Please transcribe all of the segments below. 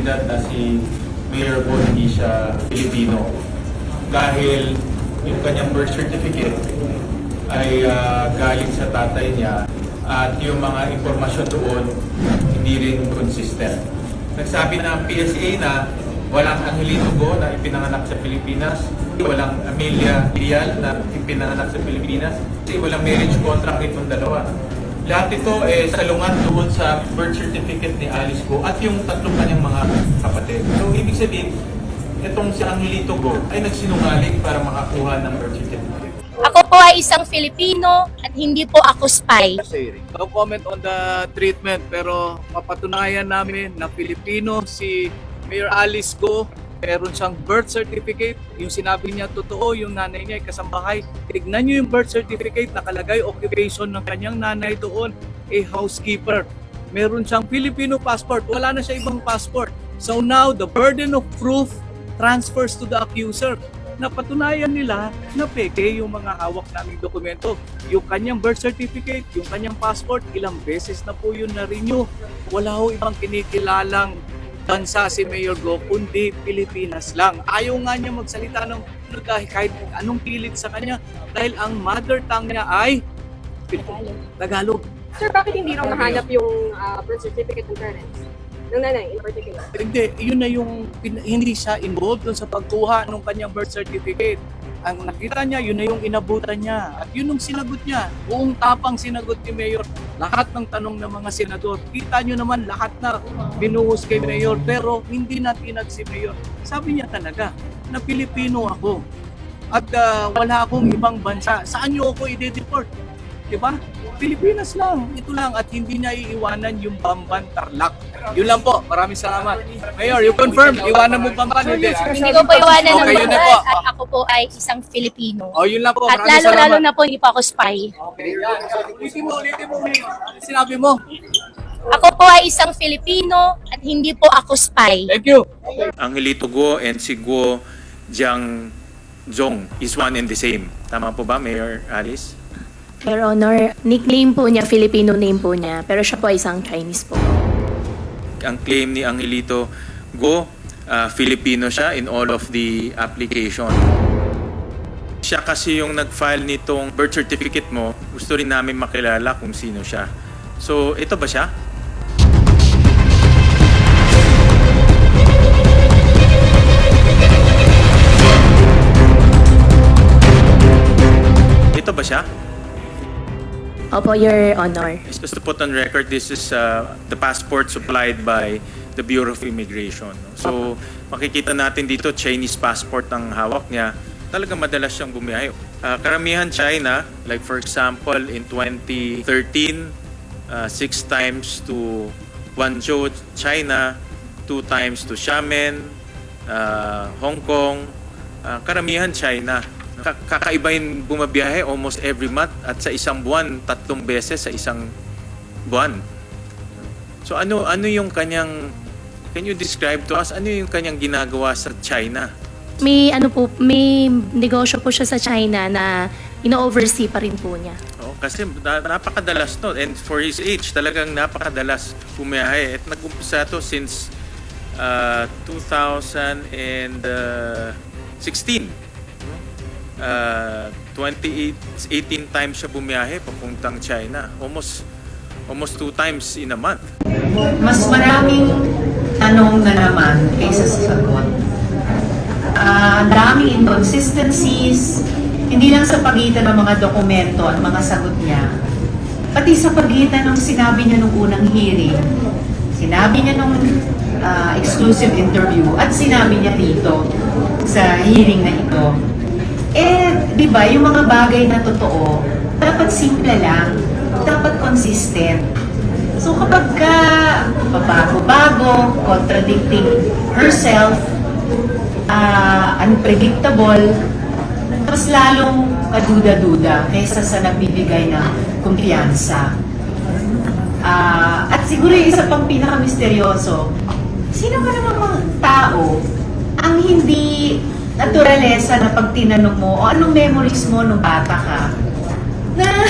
posibilidad na si Mayor Bo hindi siya Pilipino dahil yung kanyang birth certificate ay galing sa tatay niya at yung mga impormasyon doon hindi rin consistent. Nagsabi na ang PSA na walang Angelito Go na ipinanganak sa Pilipinas, walang Amelia Lial na ipinanganak sa Pilipinas, kasi walang marriage contract itong dalawa. Lahat ito salungat doon sa birth certificate ni Alice Go at yung tatlong kanyang mga kapatid. So, ibig sabihin, itong si Angelito Go ay nagsinungaling para makakuha ng birth certificate. Ako po ay isang Filipino at hindi po ako spy. No comment on the treatment, pero mapatunayan namin na Filipino si Mayor Alice Go. Meron siyang birth certificate. Yung sinabi niya totoo, yung nanay niya ay kasambahay. Tignan niyo yung birth certificate, nakalagay occupation ng kanyang nanay doon, a housekeeper. Meron siyang Filipino passport, wala na siya ibang passport. So now, the burden of proof transfers to the accuser. Napatunayan nila na peke yung mga hawak naming dokumento. Yung kanyang birth certificate, yung kanyang passport, ilang beses na po yun na-renew. Wala ho ibang kinikilalang bansa si Mayor Go, kundi Pilipinas lang. Ayaw nga niya magsalita ng kahit anong pilit sa kanya dahil ang mother tongue niya ay Tagalog. Sir, bakit hindi raw nahanap yung birth certificate ng parents? Ng nanay in particular? Hindi, yun na yung hindi siya involved dun sa pagkuha ng kanyang birth certificate. Ang nakita niya, yun na yung inabutan niya. At yun yung sinagot niya. Buong tapang sinagot ni Mayor. Lahat ng tanong ng mga senador. Kita nyo naman lahat na binuhos kay Mayor. Pero hindi na tinag si Mayor. Sabi niya talaga na Pilipino ako. At wala akong ibang bansa. Saan nyo ako i-deport? Diba? Pilipinas lang. Ito lang. At hindi niya iiwanan yung Bamban Tarlac. Yun lang po. Maraming salamat. Mayor, you confirm. Iwanan mo Bamban? Hindi. Hindi ko po iwanan ng Okay, yun na bansa po. at ako po ay isang Filipino. Oh, yun lang po. At Maraming salamat. lalo-lalo na po hindi po ako spy. Okay. Ulitin mo, Mayor. Ano sinabi mo? Ako po ay isang Filipino at hindi po ako spy. Thank you. Angelito Go and si Guo Jianzhong is one and the same. Tama po ba, Mayor Alice? Your Honor, nickname po niya, Filipino name po niya, pero siya po ay isang Chinese po. Ang claim ni Angelito Go, Filipino siya in all of the application. Siya kasi yung nag-file nitong birth certificate mo, gusto rin namin makilala kung sino siya. So, ito ba siya? Ito ba siya? Opo, Your Honor. Just to put on record, this is the passport supplied by the Bureau of Immigration. So, makikita natin dito, Chinese passport ang hawak niya. Talaga madalas siyang bumiyahe. Karamihan China, like for example, in 2013, 6 times to Guangzhou, China, 2 times to Xiamen, Hong Kong, karamihan China. Kakaiba yung bumabiyahe almost every month at sa isang buwan, 3 beses sa isang buwan. So ano yung kanyang, can you describe to us, ano yung kanyang ginagawa sa China? May negosyo po siya sa China na ino-oversee pa and po niya. Oh, kasi napakadalas to, and for his age talagang napakadalas bumiyahe. At nag-umpisa to since 2016. 18 times siya bumiyahe papuntang China. Almost 2 times in a month. Mas maraming tanong na naman kaysa sa sagot. Daming inconsistencies, hindi lang sa pagitan ng mga dokumento at mga sagot niya, pati sa pagitan ng sinabi niya nung unang hearing, sinabi niya nung exclusive interview, at sinabi niya dito sa hearing na ito. Di ba, yung mga bagay na totoo, dapat simple lang, dapat consistent. So kapag ka pabago-bago, contradicting herself, unpredictable, mas lalong kaduda-duda kaysa sa nagbibigay ng kumpiyansa. At siguro yung isa pang pinaka-misteryoso, sino ka naman mga tao ang hindi naturalesa na pag tinanong mo o anong memories mo nung bata ka, na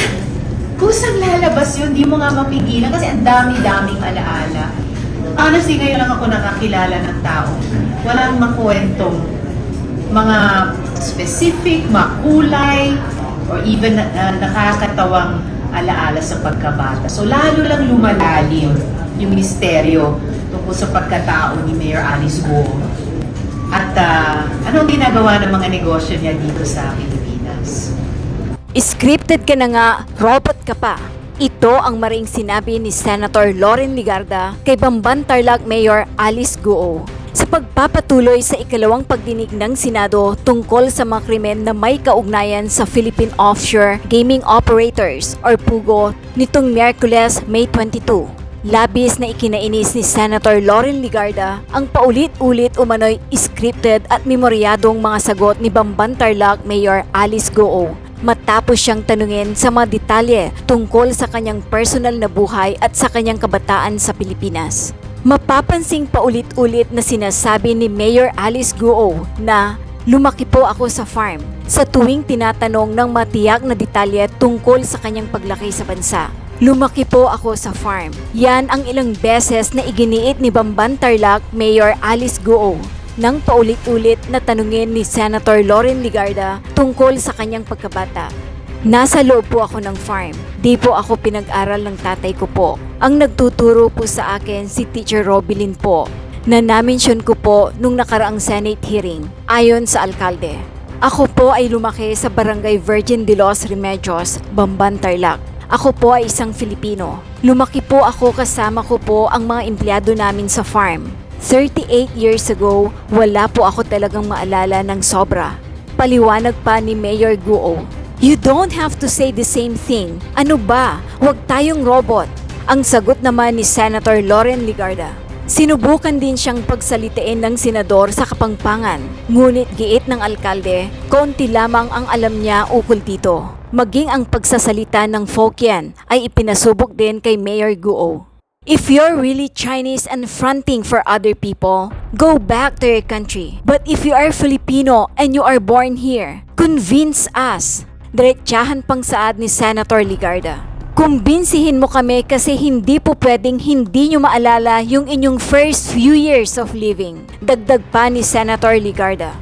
kusang lalabas yun, di mo nga mapigilan kasi ang dami-daming alaala. Honestly, ngayon lang ako nakakilala ng tao. Walang makwentong mga specific, makulay, or even nakakatawang alaala sa pagkabata. So lalo lang lumalalim yung misteryo tungkol sa pagkatao ni Mayor Alice Go. At anong ginagawa ng mga negosyo niya dito sa Pilipinas? Scripted ka na nga, robot ka pa. Ito ang maring sinabi ni Senator Loren Legarda kay Bamban Tarlac Mayor Alice Go sa pagpapatuloy sa ikalawang pagdinig ng Senado tungkol sa mga krimen na may kaugnayan sa Philippine Offshore Gaming Operators or PUGO nitong Miyerkules, May 22. Labis na ikinainis ni Senator Loren Legarda ang paulit-ulit umano'y scripted at memoryadong mga sagot ni Bamban Tarlac Mayor Alice Go matapos siyang tanungin sa mga detalye tungkol sa kanyang personal na buhay at sa kanyang kabataan sa Pilipinas. Mapapansing paulit-ulit na sinasabi ni Mayor Alice Go na lumaki po ako sa farm sa tuwing tinatanong ng matiyak na detalye tungkol sa kanyang paglaki sa bansa. Lumaki po ako sa farm. Yan ang ilang beses na iginiit ni Bamban Tarlac Mayor Alice Go nang paulit-ulit na tanungin ni Senator Loren Legarda tungkol sa kanyang pagkabata. Nasa loob po ako ng farm. Di po ako pinag-aral ng tatay ko po. Ang nagtuturo po sa akin si Teacher Robilin po na na-mention ko po nung nakaraang Senate hearing ayon sa alkalde. Ako po ay lumaki sa Barangay Virgin de los Remedios, Bamban Tarlac. Ako po ay isang Filipino. Lumaki po ako kasama ko po ang mga empleyado namin sa farm. 38 years ago, wala po ako talagang maalala ng sobra. Paliwanag pa ni Mayor Go. You don't have to say the same thing. Ano ba? Huwag tayong robot. Ang sagot naman ni Senator Loren Legarda. Sinubukan din siyang pagsalitain ng senador sa Kapampangan. Ngunit giit ng alkalde, konti lamang ang alam niya ukol dito. Maging ang pagsasalita ng Fokien ay ipinasubok din kay Mayor Go. If you're really Chinese and fronting for other people, go back to your country. But if you are Filipino and you are born here, convince us. Diretsahan pang saad ni Senator Legarda. Kumbinsihin mo kami kasi hindi po pwedeng hindi nyo maalala yung inyong first few years of living. Dagdag pa ni Senator Legarda.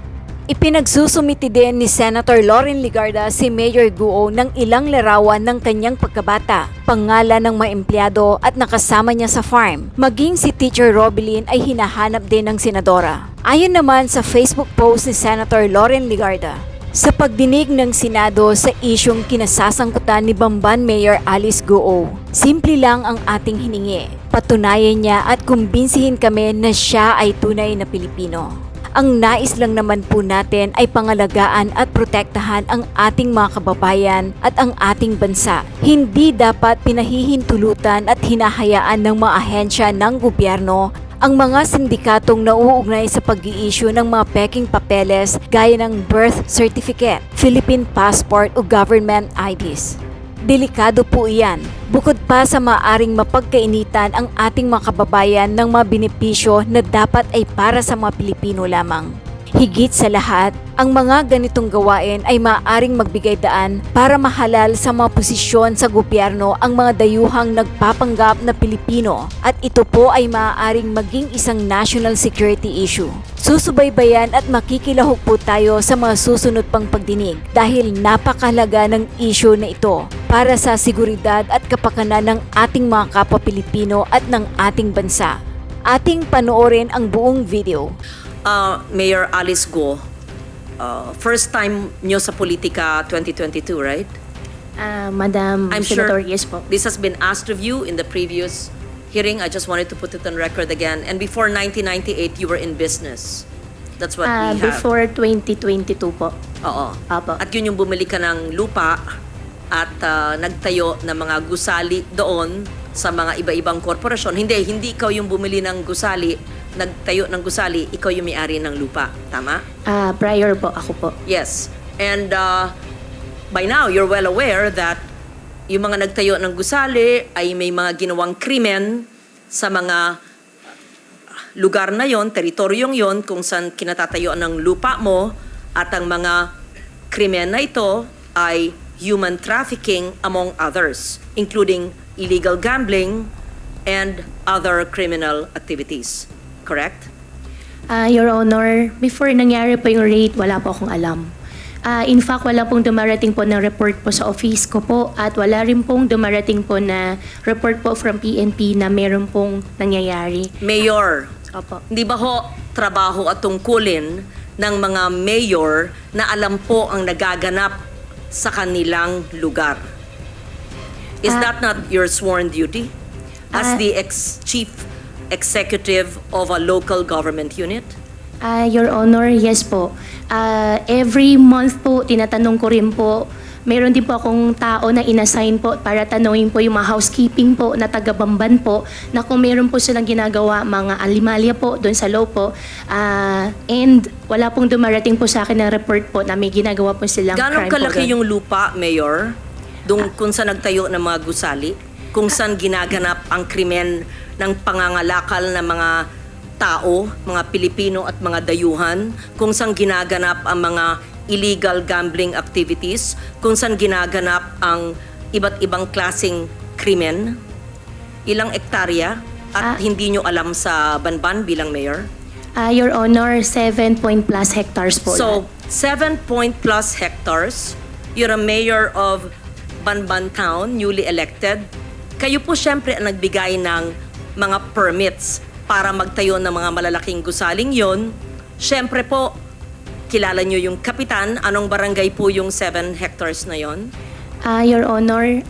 Ipinagsusumiti din ni Senator Loren Legarda si Mayor Go ng ilang larawan ng kanyang pagkabata, pangalan ng mga empleyado at nakasama niya sa farm. Maging si Teacher Robilin ay hinahanap din ng senadora. Ayon naman sa Facebook post ni Senator Loren Legarda, sa pagdinig ng Senado sa isyong kinasasangkutan ni Bamban Mayor Alice Go, simple lang ang ating hiningi. Patunayan niya at kumbinsihin kami na siya ay tunay na Pilipino. Ang nais lang naman po natin ay pangalagaan at protektahan ang ating mga kababayan at ang ating bansa. Hindi dapat pinahihintulutan at hinahayaan ng mga ahensya ng gobyerno ang mga sindikatong nauugnay sa pag-i-issue ng mga peking papeles gaya ng birth certificate, Philippine passport o government IDs. Delikado po iyan. Bukod pa sa maaring mapagkainitan ang ating mga kababayan ng mga benepisyo na dapat ay para sa mga Pilipino lamang. Higit sa lahat, ang mga ganitong gawain ay maaaring magbigay daan para mahalal sa mga posisyon sa gobyerno ang mga dayuhang nagpapanggap na Pilipino at ito po ay maaaring maging isang national security issue. Susubaybayan at makikilahok po tayo sa mga susunod pang pagdinig dahil napakahalaga ng issue na ito para sa seguridad at kapakanan ng ating mga kapwa Pilipino at ng ating bansa. Ating panoorin ang buong video. Mayor Alice Go, first time nyo sa politika 2022, right? Madam I'm Senator, sure yes po. this has been asked of you in the previous hearing. I just wanted to put it on record again. And before 1998, you were in business. That's what we have. Before 2022 po. Oo. Apo. At yun yung bumili ka ng lupa at nagtayo ng mga gusali doon sa mga iba-ibang korporasyon. Hindi ikaw yung bumili ng gusali, nagtayo ng gusali, ikaw yung may-ari ng lupa. Tama? Prior po, ako po. Yes. And by now, you're well aware that yung mga nagtayo ng gusali ay may mga ginawang krimen sa mga lugar na yon, teritoryong yon, kung saan kinatatayuan ng lupa mo, at ang mga krimen na ito ay human trafficking among others, including illegal gambling, and other criminal activities. Correct? Your Honor, before nangyari po yung raid, wala po akong alam. In fact, wala pong dumarating po na report po sa office ko po at wala rin pong dumarating po na report po from PNP na meron pong nangyayari. Mayor, Opo. hindi ba ho trabaho at tungkulin ng mga mayor na alam po ang nagaganap sa kanilang lugar? Is that not your sworn duty as the chief executive of a local government unit? Your Honor, yes po. Every month po, tinatanong ko rin po, meron din po akong tao na inassign po para tanungin po yung mga housekeeping po na taga-Bamban po na kung meron po silang ginagawa mga alimalya po doon sa loob po. And wala pong dumarating po sa akin ng report po na may ginagawa po silang Gano'ng crime po kalaki doon. yung lupa, Mayor, kung saan nagtayo ng mga gusali? Kung saan ginaganap ang krimen ng pangangalakal ng mga tao, mga Pilipino at mga dayuhan, kung saan ginaganap ang mga illegal gambling activities, kung saan ginaganap ang iba't ibang klaseng krimen? Ilang ektarya at hindi nyo alam sa Banban bilang mayor? Your Honor, 7 point plus hectares po. So, 7 point plus hectares, you're a mayor of Banban Town, newly elected. Kayo po syempre ang nagbigay ng mga permits para magtayo ng mga malalaking gusaling yon. Syempre po, kilala nyo yung kapitan. Anong barangay po yung 7 hectares na yon? Your Honor,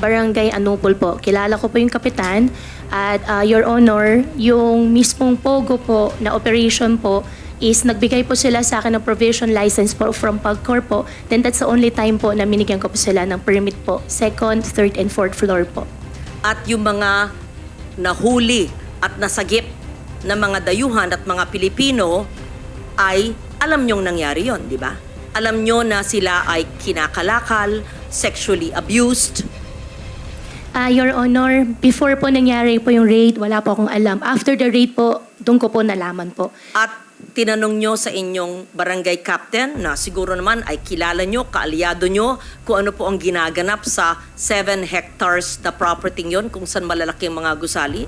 Barangay Anupol po. Kilala ko po yung kapitan. At Your Honor, yung mismong POGO po na operation po is nagbigay po sila sa akin ng provision license po from PAGCOR po. Then that's the only time po na binigyan ko po sila ng permit po. 2nd, 3rd, and 4th floor po. At yung mga nahuli at nasagip na mga dayuhan at mga Pilipino ay alam nyong nangyari yon, di ba? Alam nyo na sila ay kinakalakal, sexually abused. Your Honor, before po nangyari po yung raid, wala po akong alam. After the raid po, doon ko po nalaman po. At tinanong nyo sa inyong barangay captain na siguro naman ay kilala nyo, kaalyado nyo kung ano po ang ginaganap sa 7 hectares na property yon kung saan malalaki ang mga gusali?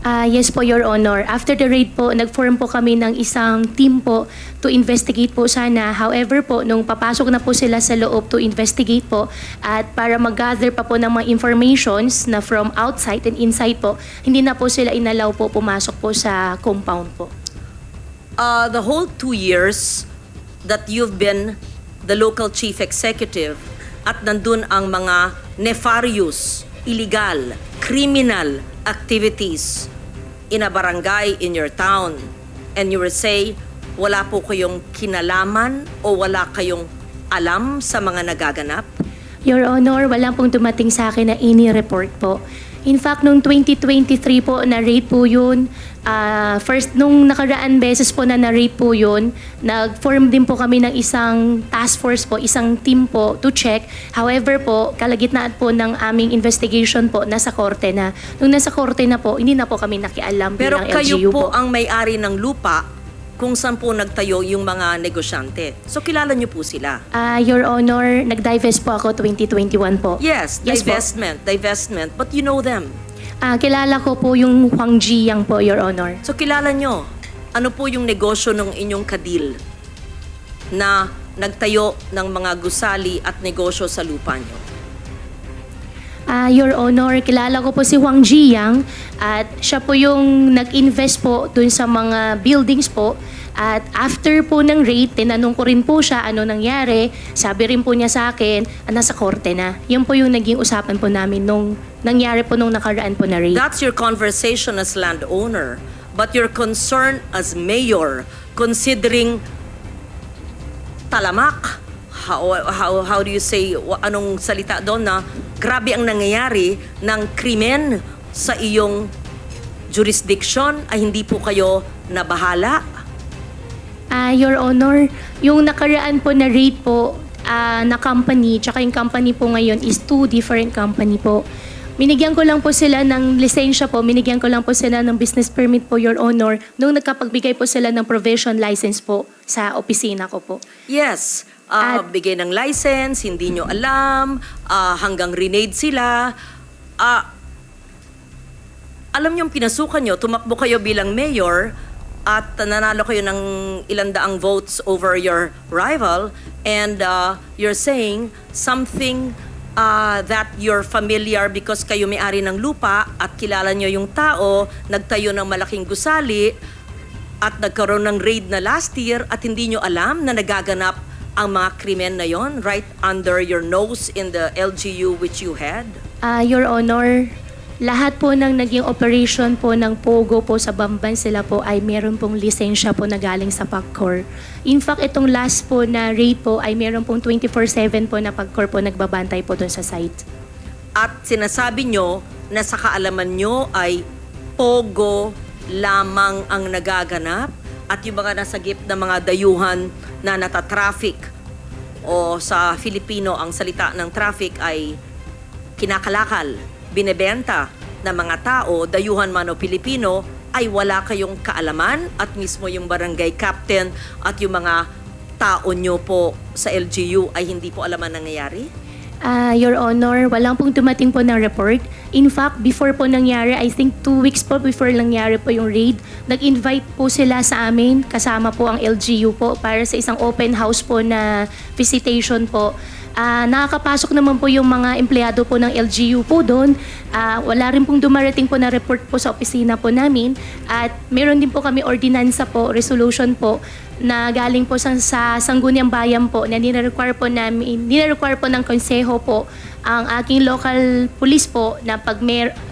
Yes po, Your Honor. After the raid po, nag-form po kami ng isang team po to investigate po sana. However po, nung papasok na po sila sa loob to investigate po at para mag-gather pa po ng mga informations na from outside and inside po, hindi na po sila inalaw po pumasok po sa compound po. The whole 2 years that you've been the local chief executive at nandun ang mga nefarious, illegal, criminal activities in a barangay in your town, and you will say wala po kayong kinalaman o wala kayong alam sa mga nagaganap? Your Honor, wala pong dumating sa akin na ini-report po. In fact, nung 2023 po, na-rate po yun. First, nung nakaraan beses po na na-rate po yun, nag-form din po kami ng isang task force po, isang team po to check. However po, kalagitnaan po ng aming investigation po, nasa korte na. Nung nasa korte na po, hindi na po kami nakialam Pero bilang kayo LGU po ang may-ari ng lupa kung saan po nagtayo yung mga negosyante. So kilala niyo po sila? Your Honor, nag-divest po ako 2021 po. Yes, Yes po. divestment, but you know them. Kilala ko po yung Huang Jiyang po, Your Honor. So kilala nyo, ano po yung negosyo ng inyong kadil na nagtayo ng mga gusali at negosyo sa lupa nyo? Your Honor, kilala ko po si Huang Jiyang at siya po yung nag-invest po dun sa mga buildings po. At after po ng raid, tinanong ko rin po siya ano nangyari. Sabi rin po niya sa akin, nasa korte na. Yan po yung naging usapan po namin nung nangyari po nung nakaraan po na raid. That's your conversation as landowner, but your concern as mayor, considering talamak, how do you say, anong salita doon na grabe ang nangyayari ng krimen sa iyong jurisdiction ay hindi po kayo nabahala? Your Honor, yung nakaraan po na raid po na company, tsaka yung company po ngayon is 2 different company po. Binigyan ko lang po sila ng lisensya po, binigyan ko lang po sila ng business permit po, Your Honor, nung nagkapagbigay po sila ng provision license po sa opisina ko po. Yes, At- bigay ng license, hindi nyo alam, hanggang renade sila. alam niyo, pinasukan niyo, tumakbo kayo bilang mayor at nanalo kayo ng ilang daang votes over your rival, and you're saying something that you're familiar because kayo may-ari ng lupa at kilala niyo yung tao, nagtayo ng malaking gusali at nagkaroon ng raid na last year at hindi nyo alam na nagaganap ang mga krimen na yon right under your nose in the LGU which you had? Your Honor, lahat po ng naging operation po ng Pogo po sa Bamban, sila po ay meron pong lisensya po na galing sa PAGCOR. In fact, itong last po na raid po ay meron pong 24/7 po na PAGCOR po nagbabantay po doon sa site. At sinasabi nyo na sa kaalaman nyo ay Pogo lamang ang nagaganap at yung mga nasagip na mga dayuhan na natatraffic o sa Filipino ang salita ng traffic ay kinakalakal, binebenta ng mga tao, dayuhan man o Pilipino, ay wala kayong kaalaman at mismo yung barangay captain at yung mga tao nyo po sa LGU ay hindi po alam ang nangyayari? Your Honor, walang pong dumating po ng report. In fact, before po nangyari, I think 2 weeks po before nangyari po yung raid, nag-invite po sila sa amin, kasama po ang LGU po, para sa isang open house po na visitation po. Nakakapasok naman po yung mga empleyado po ng LGU po doon. Wala rin pong dumarating po na report po sa opisina po namin. At meron din po kami ordinansa po, resolution po, na galing po sa Sangguniang Bayan po na nire-require po ng konseho po ang aking local police po na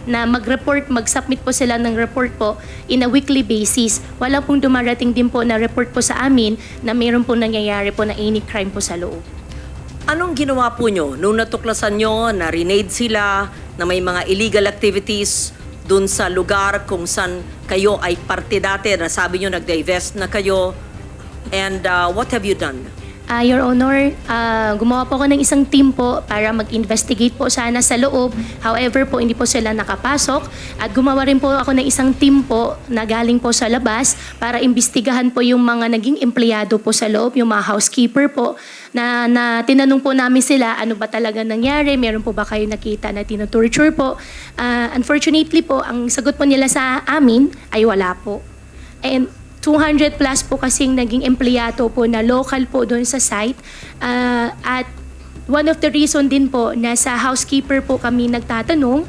na mag-report, mag-submit po sila ng report po in a weekly basis. Wala pong dumarating din po na report po sa amin na meron po nangyayari po na any crime po sa loob. Anong ginawa po nyo nung natuklasan nyo na renade sila, na may mga illegal activities dun sa lugar kung saan kayo ay parte dati, na sabi nyo nag-divest na kayo, and what have you done? Your Honor, gumawa po ako ng isang team po para mag-investigate po sana sa loob. However po, hindi po sila nakapasok. At gumawa rin po ako ng isang team po na galing po sa labas para imbestigahan po yung mga naging empleyado po sa loob, yung mga housekeeper po, na tinanong po namin sila, ano ba talaga nangyari? Meron po ba kayo nakita na tinotorture po? Unfortunately po, ang sagot po nila sa amin ay wala po. And 200 plus po kasing naging empleyado po na local po doon sa site. At one of the reason din po na sa housekeeper po kami nagtatanong,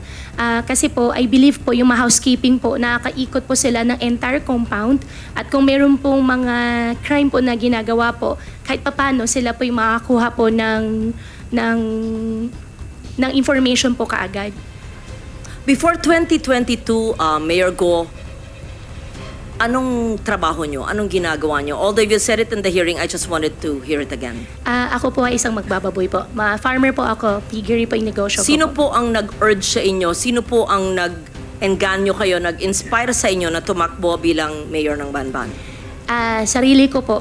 kasi po I believe po yung mga housekeeping po nakakaikot po sila ng entire compound, at kung meron pong mga crime po na ginagawa po, kahit papano sila po yung makakuha po ng information po kaagad. Before 2022, Mayor Go, anong trabaho nyo? Anong ginagawa nyo? Although you said it in the hearing, I just wanted to hear it again. Ako po ay isang magbababoy po. Farmer po ako, piggery po yung negosyo Sino ko po. po ang nag-urge sa inyo? Sino po ang nag-engganyo kayo, nag-inspire sa inyo na tumakbo bilang mayor ng Banban? Sarili ko po.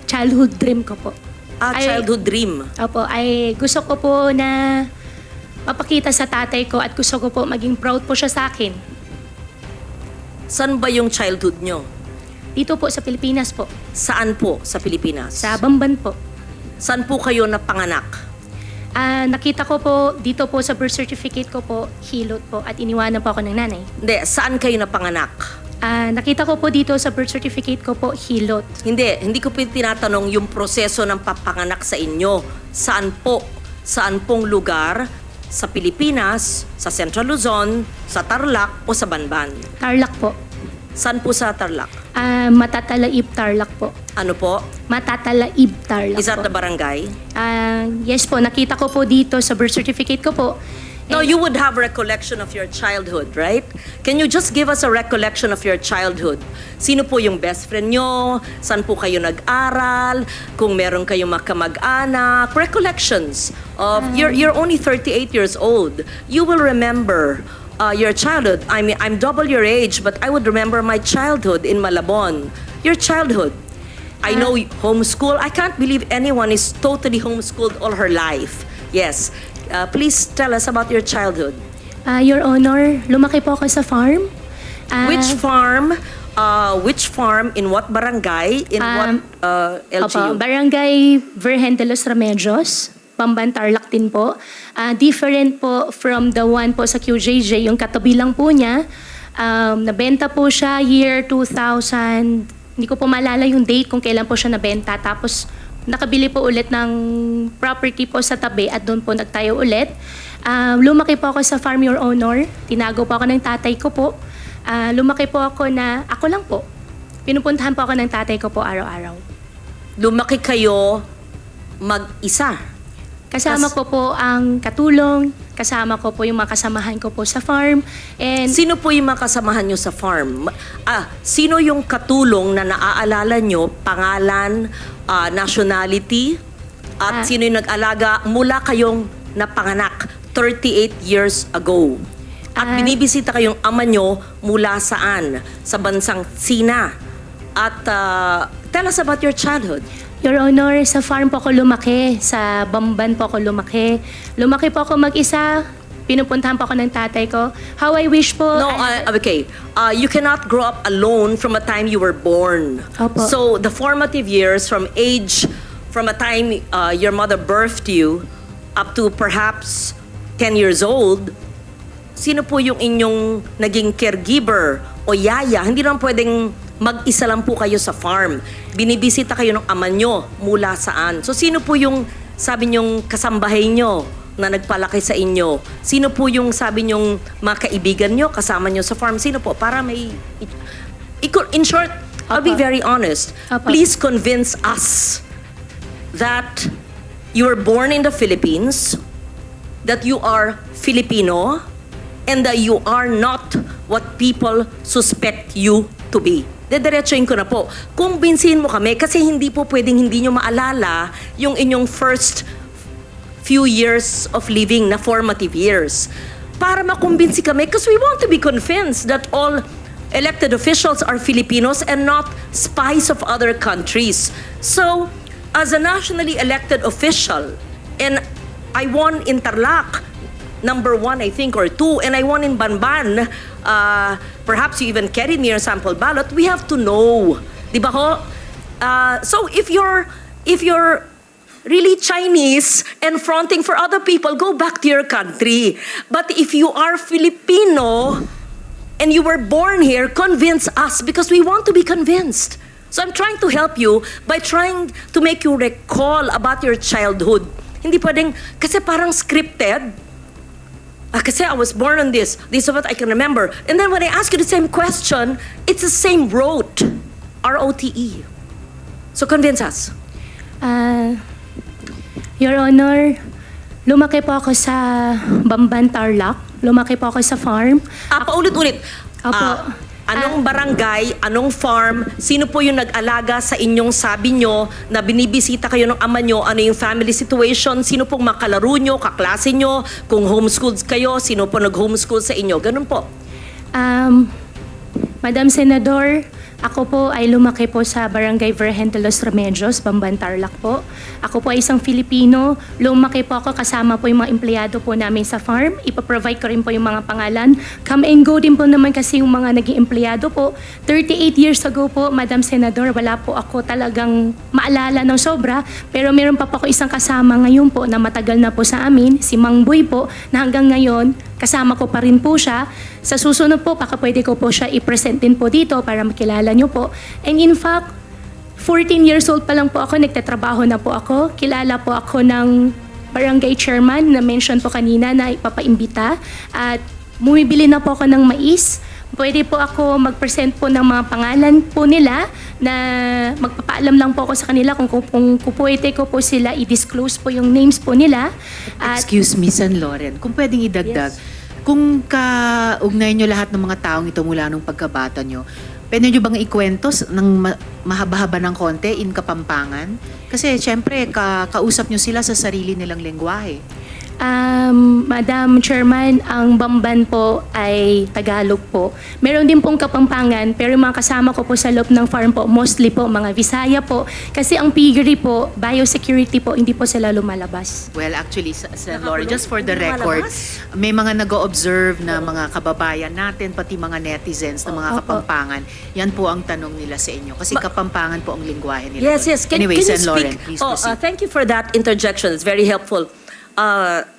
Childhood dream ko po. Childhood dream. Opo, ay gusto ko po na mapakita sa tatay ko at gusto ko po maging proud po siya sa akin. Saan ba yung childhood nyo? Dito po sa Pilipinas po. Saan po sa Pilipinas? Sa Bamban po. Saan po kayo napanganak? Nakita ko po dito po sa birth certificate ko po, Hilot po, at iniwanan po ako ng nanay. Hindi, saan kayo napanganak? Nakita ko po dito sa birth certificate ko po, Hilot. Hindi ko po tinatanong yung proseso ng papanganak sa inyo. Saan po? Saan pong lugar sa Pilipinas, sa Central Luzon, sa Tarlac o sa Banban? Tarlac po. Saan po sa Tarlac? Matatalaib Tarlac po. Ano po? Matatalaib Tarlac Is that po. the barangay? Yes po, nakita ko po dito sa birth certificate ko po. No, you would have recollection of your childhood, right? Can you just give us a recollection of your childhood? Sino po yung best friend nyo? Saan po kayo nag-aral? Kung meron kayong makamag-anak? Recollections of... You're only 38 years old. You will remember your childhood. I mean, I'm double your age, but I would remember my childhood in Malabon. Your childhood. I know homeschool. I can't believe anyone is totally homeschooled all her life. Yes. Please tell us about your childhood. Your Honor, lumaki po ako sa farm. Which farm? Which farm? In what barangay? In what LGU? Opo, Barangay Virgen de los Remedios, Bamban, Tarlac din po. Different po from the one po sa QJJ, yung katabi lang po niya. Nabenta po siya year 2000, hindi ko po maalala yung date kung kailan po siya nabenta. Tapos nakabili po ulit ng property po sa tabi at doon po nagtayo ulit. Lumaki po ako sa Farm Your Honor. Tinago po ako ng tatay ko po. Lumaki po ako na ako lang po. Pinupuntahan po ako ng tatay ko po araw-araw. Lumaki kayo mag-isa. Kasama ko po ang katulong, kasama ko po yung mga kasamahan ko po sa farm. And Sino po yung mga kasamahan nyo sa farm? Sino yung katulong na naaalala nyo, pangalan, nationality, at sino yung nag-alaga mula kayong napanganak 38 years ago? At binibisita kayong ama nyo mula saan? Sa bansang Sina. At tell us about your childhood. Your Honor, sa farm po ako lumaki, sa Bamban po ako lumaki. Lumaki po ako mag-isa, pinupuntahan po ako ng tatay ko. How I wish po... No, okay. You cannot grow up alone from a time you were born. Opo. So the formative years from a time your mother birthed you up to perhaps 10 years old, sino po yung inyong naging caregiver o yaya? Hindi naman pwedeng mag-isa lang po kayo sa farm. Binibisita kayo ng ama nyo mula saan. So sino po yung sabi nyong kasambahay nyo na nagpalaki sa inyo? Sino po yung sabi nyong mga kaibigan nyo, kasama nyo sa farm? Sino po? Para may... In short, I'll be Opo. very honest. Opo. Please convince us that you were born in the Philippines, that you are Filipino, and that you are not what people suspect you to be. Dediretsuin ko na po. Kumbinsihin mo kami kasi hindi po pwedeng hindi nyo maalala yung inyong first few years of living na formative years. Para makumbinsi kami because we want to be convinced that all elected officials are Filipinos and not spies of other countries. So, as a nationally elected official, and I won in Tarlac, number 1, I think, or 2, and I won in Banban, perhaps you even carried me your sample ballot, we have to know. Di ba ho? So if you're really Chinese and fronting for other people, go back to your country. But if you are Filipino and you were born here, convince us because we want to be convinced. So I'm trying to help you by trying to make you recall about your childhood. Hindi pwedeng, kasi parang scripted. Kasi I was born on this. This is what I can remember. And then when I ask you the same question, it's the same rote. R-O-T-E. So convince us. Your Honor, lumaki po ako sa Bamban, Tarlac. Lumaki po ako sa farm. Paulit-ulit. Opo. Anong barangay, anong farm, sino po yung nag-alaga sa inyong sabi nyo na binibisita kayo ng ama nyo, ano yung family situation, sino pong makalaro nyo, kaklase nyo, kung homeschooled kayo, sino po nag-homeschool sa inyo, ganun po. Madam Senador, ako po ay lumaki po sa Barangay Virgen de los Remedios, Bamban, Tarlac po. Ako po ay isang Filipino. Lumaki po ako kasama po yung mga empleyado po namin sa farm. Ipaprovide ko rin po yung mga pangalan. Come and go din po naman kasi yung mga naging empleyado po. 38 years ago po, Madam Senador, wala po ako talagang maalala ng sobra. Pero meron pa po ako isang kasama ngayon po na matagal na po sa amin, si Mang Boy po, na hanggang ngayon, kasama ko pa rin po siya. Sa susunod po, baka pwede ko po siya i-present din po dito para makilala nyo po. And in fact, 14 years old pa lang po ako, nagtatrabaho na po ako. Kilala po ako ng barangay chairman na mention po kanina na ipapaimbita. At bumibili na po ako ng mais. Pwede po ako mag-present po ng mga pangalan po nila na magpapaalam lang po ako sa kanila kung pwede ko po sila i-disclose po yung names po nila. At Excuse me, San Loren, kung pwedeng idagdag, kung kaugnay nyo lahat ng mga taong ito mula nung pagkabata nyo, pwede nyo bang ikwento ng mahaba-haba ng konti in Kapampangan? Kasi syempre, kausap nyo sila sa sarili nilang lengguwahe. Madam Chairman, ang Bamban po ay Tagalog po. Meron din pong Kapampangan, pero yung mga kasama ko po sa loob ng farm po, mostly po mga Visaya po. Kasi ang piggery po, biosecurity po, hindi po sila lumalabas. Well, actually, San Loren, just for the record, may mga nag-o-observe na mga kababayan natin, pati mga netizens na mga Opo. Kapampangan. Yan po ang tanong nila sa inyo. Kasi Kapampangan po ang lingwahe nila. Yes, yes. Can Anyway, you San Loren, speak? please proceed. Thank you for that interjection. It's very helpful.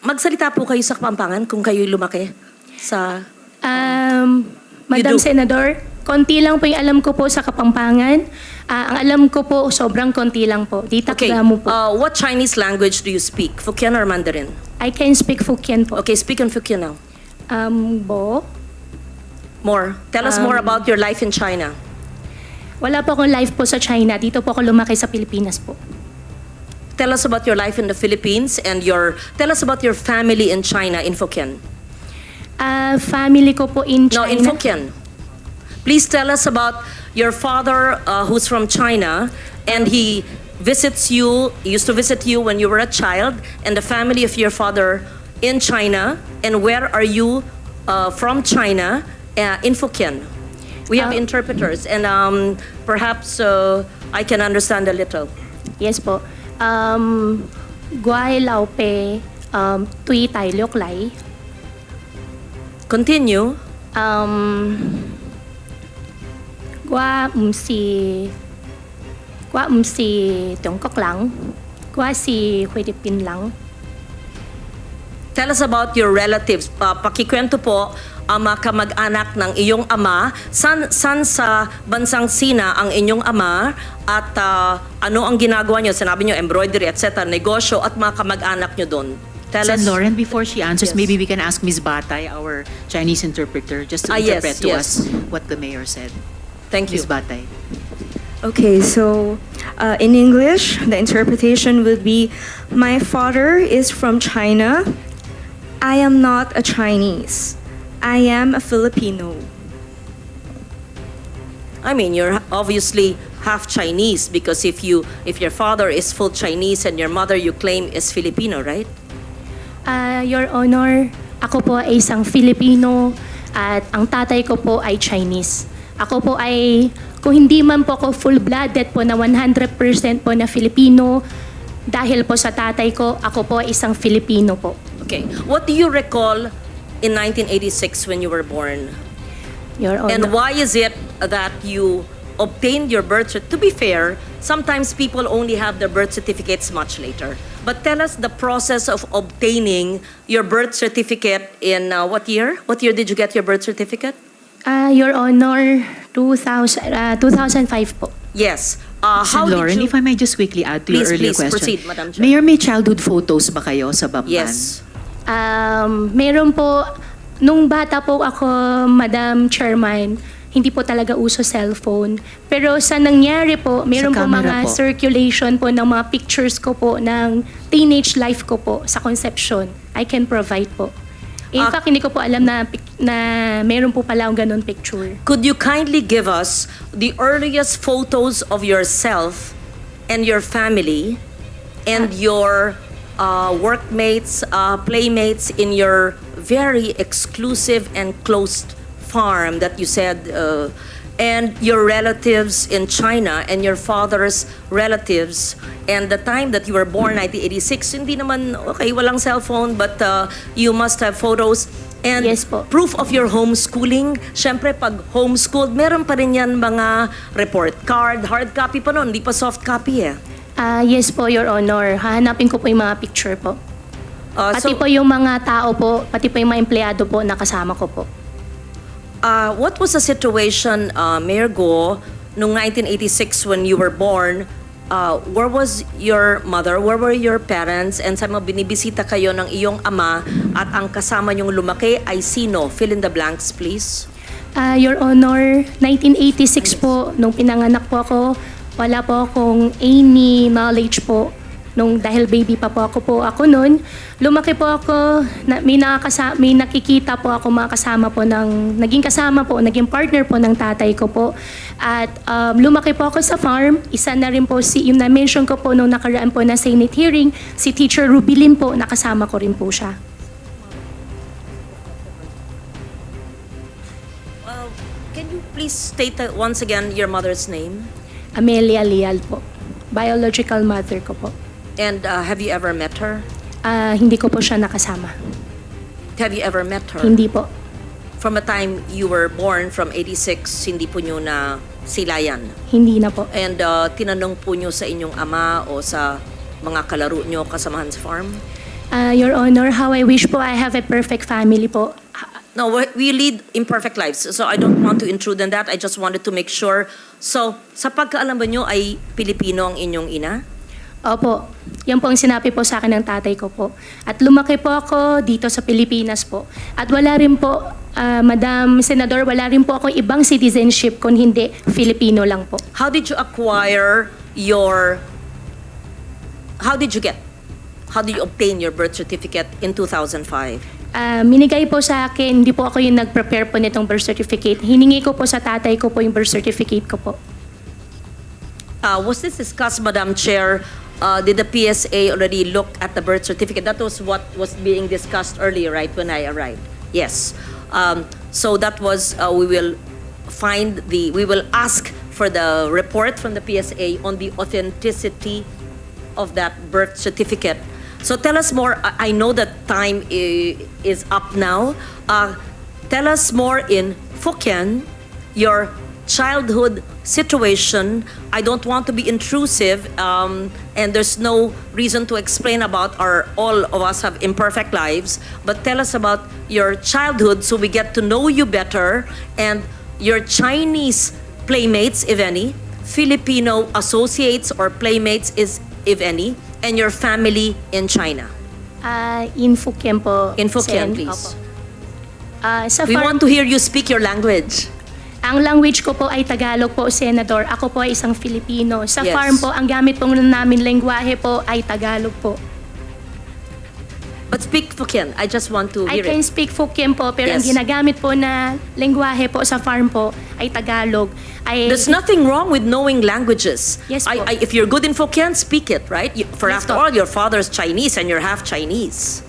Magsalita po kayo sa Kapampangan kung kayo lumaki sa... Madam do? Senador, konti lang po yung alam ko po sa Kapampangan. Ang alam ko po, sobrang konti lang po. Di Okay. takdamo po. What Chinese language do you speak? Hokkien or Mandarin? I can speak Hokkien po. Okay, speak in Hokkien now. Bo? More. Tell us more about your life in China. Wala po akong life po sa China. Dito po ako lumaki sa Pilipinas po. Tell us about your life in the Philippines and tell us about your family in China in Hokkien. Family ko po in No, China. in Hokkien. Please tell us about your father who's from China and he used to visit you when you were a child, and the family of your father in China, and where are you from China in Hokkien. We have interpreters and perhaps I can understand a little. Yes po. Guay lao pe tui tai liok lai. Continue. Gua si Tiongkok lang. Gua si Philippine lang. Tell us about your relatives. Pakikwento po ang mga kamag-anak ng iyong ama. San sa bansang Sina ang inyong ama at ano ang ginagawa nyo? Sinabi nyo, embroidery, etc., negosyo at mga kamag-anak nyo doon. Tell Sen. us. Lauren, before she answers, Yes. maybe we can ask Ms. Batay, our Chinese interpreter, just to Yes, interpret to yes. us what the mayor said. Thank you. Ms. Batay. Okay, so in English, the interpretation would be, my father is from China. I am not a Chinese. I am a Filipino. I mean, you're obviously half Chinese because if your father is full Chinese and your mother you claim is Filipino, right? Your Honor, ako po ay isang Filipino at ang tatay ko po ay Chinese. Ako po ay, kung hindi man po ako full-blooded po na 100% po na Filipino, dahil po sa tatay ko, ako po ay isang Filipino po. Okay. What do you recall in 1986 when you were born? Your Honor. And why is it that you obtained your birth certificate? To be fair, sometimes people only have their birth certificates much later. But tell us the process of obtaining your birth certificate in what year? What year did you get your birth certificate? Your Honor, 2005 po. Yes. Sen. How Lauren, did you... if I may just quickly add to your Please, earlier please, question. proceed, Madam Chair. Mayor, may childhood photos ba kayo sa Bamban? Yes. Meron po, nung bata po ako, Madam Chairman, hindi po talaga uso cellphone. Pero sa nangyari po, meron po camera mga po. circulation po ng mga pictures ko po ng teenage life ko po sa conception. I can provide po. In fact, hindi ko po alam na meron po pala akong ganun picture. Could you kindly give us the earliest photos of yourself and your family and your workmates, playmates in your very exclusive and closed farm that you said, and your relatives in China and your father's relatives, and the time that you were born, 1986, hindi naman, okay, walang cellphone, but you must have photos. And Yes po. proof of your homeschooling. Siyempre, pag homeschooled, meron pa rin yan mga report card, hard copy pa nun, hindi pa soft copy eh. Yes po, Your Honor. Hahanapin ko po yung mga picture po. Pati So, po yung mga tao po, pati po yung mga empleyado po na kasama ko po. what was the situation, Mayor Go, noong 1986 when you were born? Where was your mother? Where were your parents? And sa mga binibisita kayo ng iyong ama at ang kasama niyong lumaki ay sino? Fill in the blanks, please. Your Honor, 1986 po, nung pinanganak po ako, wala po akong any knowledge po. Dahil baby pa po ako noon, lumaki po ako, may nakikita po ako mga kasama po naging naging partner po ng tatay ko po. At lumaki po ako sa farm, isa na rin po yung na-mention ko po nung nakaraan po na Senate hearing, si Teacher Rubilin po, nakasama ko rin po siya. Can you please state once again your mother's name? Amelia Leal po, biological mother ko po. And have you ever met her? Hindi ko po siya nakasama. Have you ever met her? Hindi po. From the time you were born, from 86, hindi po nyo na silayan. Hindi na po. And tinanong po nyo sa inyong ama o sa mga kalaro nyo kasamahan sa farm? Your Honor, how I wish po I have a perfect family po. No, we lead imperfect lives. So I don't want to intrude on that. I just wanted to make sure. So, sa pagkaalam ba nyo ay Pilipino ang inyong ina? Opo, yan po ang sinabi po sa akin ng tatay ko po. At lumaki po ako dito sa Pilipinas po. At wala rin po, Madam Senador, wala rin po akong ibang citizenship kung hindi Filipino lang po. How did you acquire your... How did you obtain your birth certificate in 2005? Minigay po sa akin, hindi po ako yung nag-prepare po nitong birth certificate. Hiningi ko po sa tatay ko po yung birth certificate ko po. Was this discussed, Madam Chair? Did the PSA already look at the birth certificate? That was what was being discussed earlier, right, when I arrived? Yes. So that was, we will ask for the report from the PSA on the authenticity of that birth certificate. So tell us more. I know that time is up now. Tell us more in Fukien, your childhood situation. I don't want to be intrusive, and there's no reason to explain about all of us have imperfect lives, but tell us about your childhood so we get to know you better, and your Chinese playmates, if any, Filipino associates or playmates, if any, and your family in China. In Fukien po. In Fukien, Sen. please. Opo. Sa We farm, want to hear you speak your language. ang language ko po ay Tagalog po, Senador. Ako po ay isang Filipino. Sa Yes. farm po, ang gamit po namin lengguwahe po ay Tagalog po. But speak Fukien. I just want to I hear can it. speak Fukien po, pero ang Yes. ginagamit po na lengguwahe po sa farm po ay Tagalog. There's nothing wrong with knowing languages. Yes, po. If you're good in Fukien, speak it, right? For Yes, after po. all, your father's Chinese and you're half Chinese.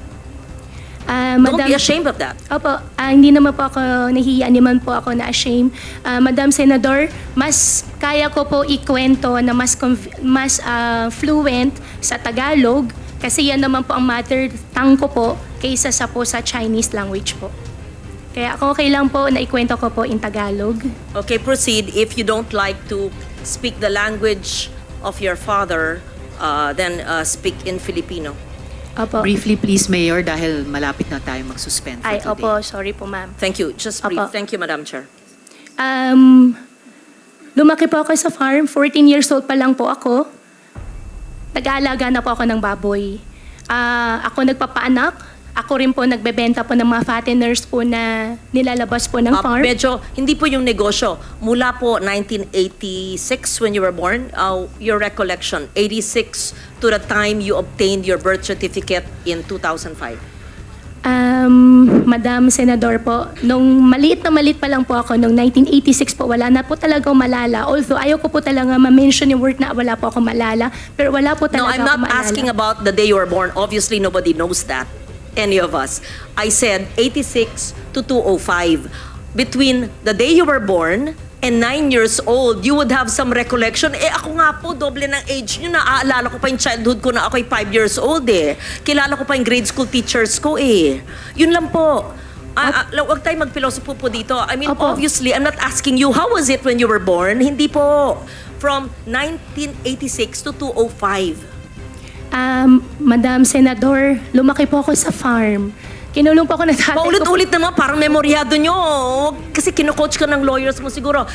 Don't Madam, be ashamed of that. Opo, hindi naman po ako nahihiya, naman po ako na ashamed. Madam Senador, mas kaya ko po ikwento na mas fluent sa Tagalog kasi yan naman po ang mother tongue ko po kaysa sa Chinese language po. Kaya ako okay lang po na ikwento ko po in Tagalog. Okay, proceed. If you don't like to speak the language of your father, then speak in Filipino. Opo. Briefly please, Mayor, dahil malapit na tayo mag-suspend for Ay, today. opo, sorry po ma'am. Thank you. Just brief. Apo. Thank you, Madam Chair. Lumaki po ako sa farm. 14 years old pa lang po ako. Nag-aalaga na po ako ng baboy. Ako nagpapaanak. Ako rin po nagbebenta po ng mga fatteners po na nilalabas po ng farm. Medyo, hindi po yung negosyo. Mula po 1986 when you were born, your recollection, 86 to the time you obtained your birth certificate in 2005. Madam Senador po, nung maliit pa lang po ako, nung 1986 po, wala na po talagang malala. Although ayaw ko po talaga ma-mention yung word na wala po ako malala, pero wala po No, talaga I'm ako not malala. asking about the day you were born. Obviously, nobody knows that. Any of us. I said 86 to 205. Between the day you were born and 9 years old, you would have some recollection. Ako nga po, doble ng age nyo. Naaalala ko pa yung childhood ko na ako'y 5 years old eh. Kilala ko pa yung grade school teachers ko eh. Yun lang po. Huwag tayo mag-philosophy po dito. I mean, Opo. obviously, I'm not asking you, how was it when you were born? Hindi po. From 1986 to 205. Madam Senador, lumaki po ako sa farm. Kinulong po ako ng tatay ko. Paulit-ulit naman, parang memoryado nyo. Kasi kino-coach ka ng lawyers mo siguro.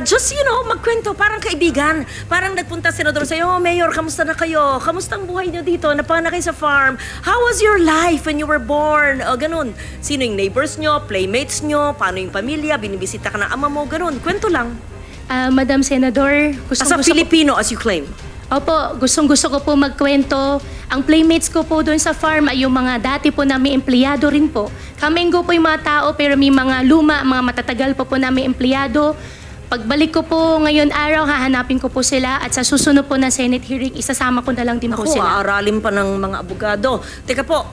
Just, magkwento, parang kaibigan. Parang nagpunta senador sa'yo, oh, Mayor, kamusta na kayo? Kamusta ang buhay nyo dito? Napana kayo sa farm? How was your life when you were born? Ganun. Sino yung neighbors nyo, playmates nyo, paano yung pamilya, binibisita ka ng ama mo, ganun. Kwento lang. Madam Senador, As a Filipino, as you claim. Opo, gustong-gusto ko po magkwento. Ang playmates ko po doon sa farm ay yung mga dati po namin empleyado rin po. Kamenggo po yung mga tao pero may mga luma, mga matatagal po namin empleyado. Pagbalik ko po ngayon araw, hahanapin ko po sila at sa susunod po na Senate hearing, isasama ko na lang din po Ako, sila. aaralin pa ng mga abogado. Teka po,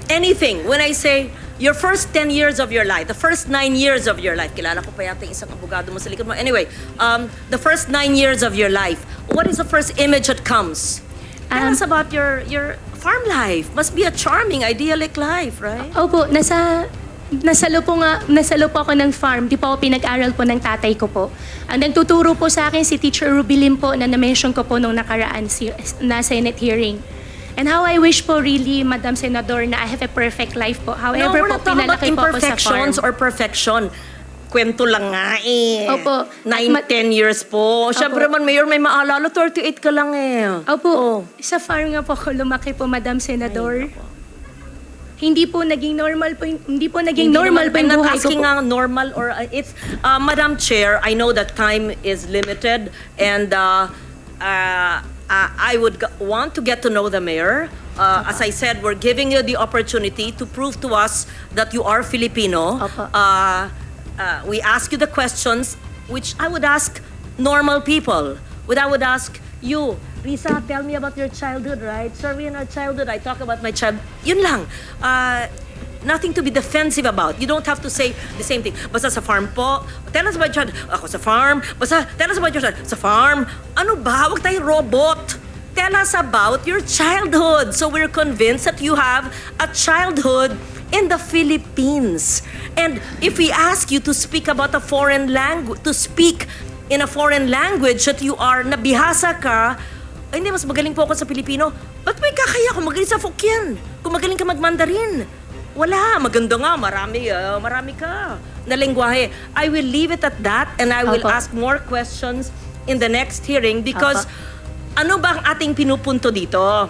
anything, when I say your first 10 years of your life, the first 9 years of your life, kilala ko pa yata yung isang abogado mo sa likod mo. Anyway, the first 9 years of your life, what is the first image that comes? Tell us about your farm life. Must be a charming, idyllic life, right? Opo, nasalo po ako ng farm. Di po ako pinag-aral po ng tatay ko po. Ang nagtuturo po sa akin si Teacher Rubilin po na na-mention ko po nung nakaraan na Senate hearing. And how I wish po really, Madam Senador, na I have a perfect life po. No, However we're po, not talking about pinalaki po ako sa farm. imperfections or perfection. Kwento lang nga eh. Opo. 9-10 years po. Siyempre man, Mayor, may maalala, 38 ka lang eh. Opo, sa farm nga po ako lumaki po, Madam Senador. Hindi po naging normal po, hindi po naging normal po I'm yung not buhay ko asking po. nga normal or it's Madam Chair, I know that time is limited and I would want to get to know the mayor. As I said, we're giving you the opportunity to prove to us that you are Filipino. Opo. We ask you the questions which I would ask normal people. I would ask you, Risa, tell me about your childhood, right? Sorry, in our childhood, I talk about my child. Yun lang. Nothing to be defensive about. You don't have to say the same thing. Basta sa farm po, tell us about your child. Ako sa farm. Basta tell us about your child. Sa farm. Ano ba? Huwag tayong robot. Tell us about your childhood. So we're convinced that you have a childhood in the Philippines. And if we ask you to speak about a foreign language, to speak in a foreign language that you are, nabihasa ka, ay hindi, mas magaling po ako sa Pilipino. Ba't may kakaya kung magaling sa Fukien? Kung magaling ka mag-Mandarin? Wala, maganda nga, marami ka na lengguwahe. I will leave it at that and I will Opo. ask more questions in the next hearing because ano ba ang ating pinupunto dito?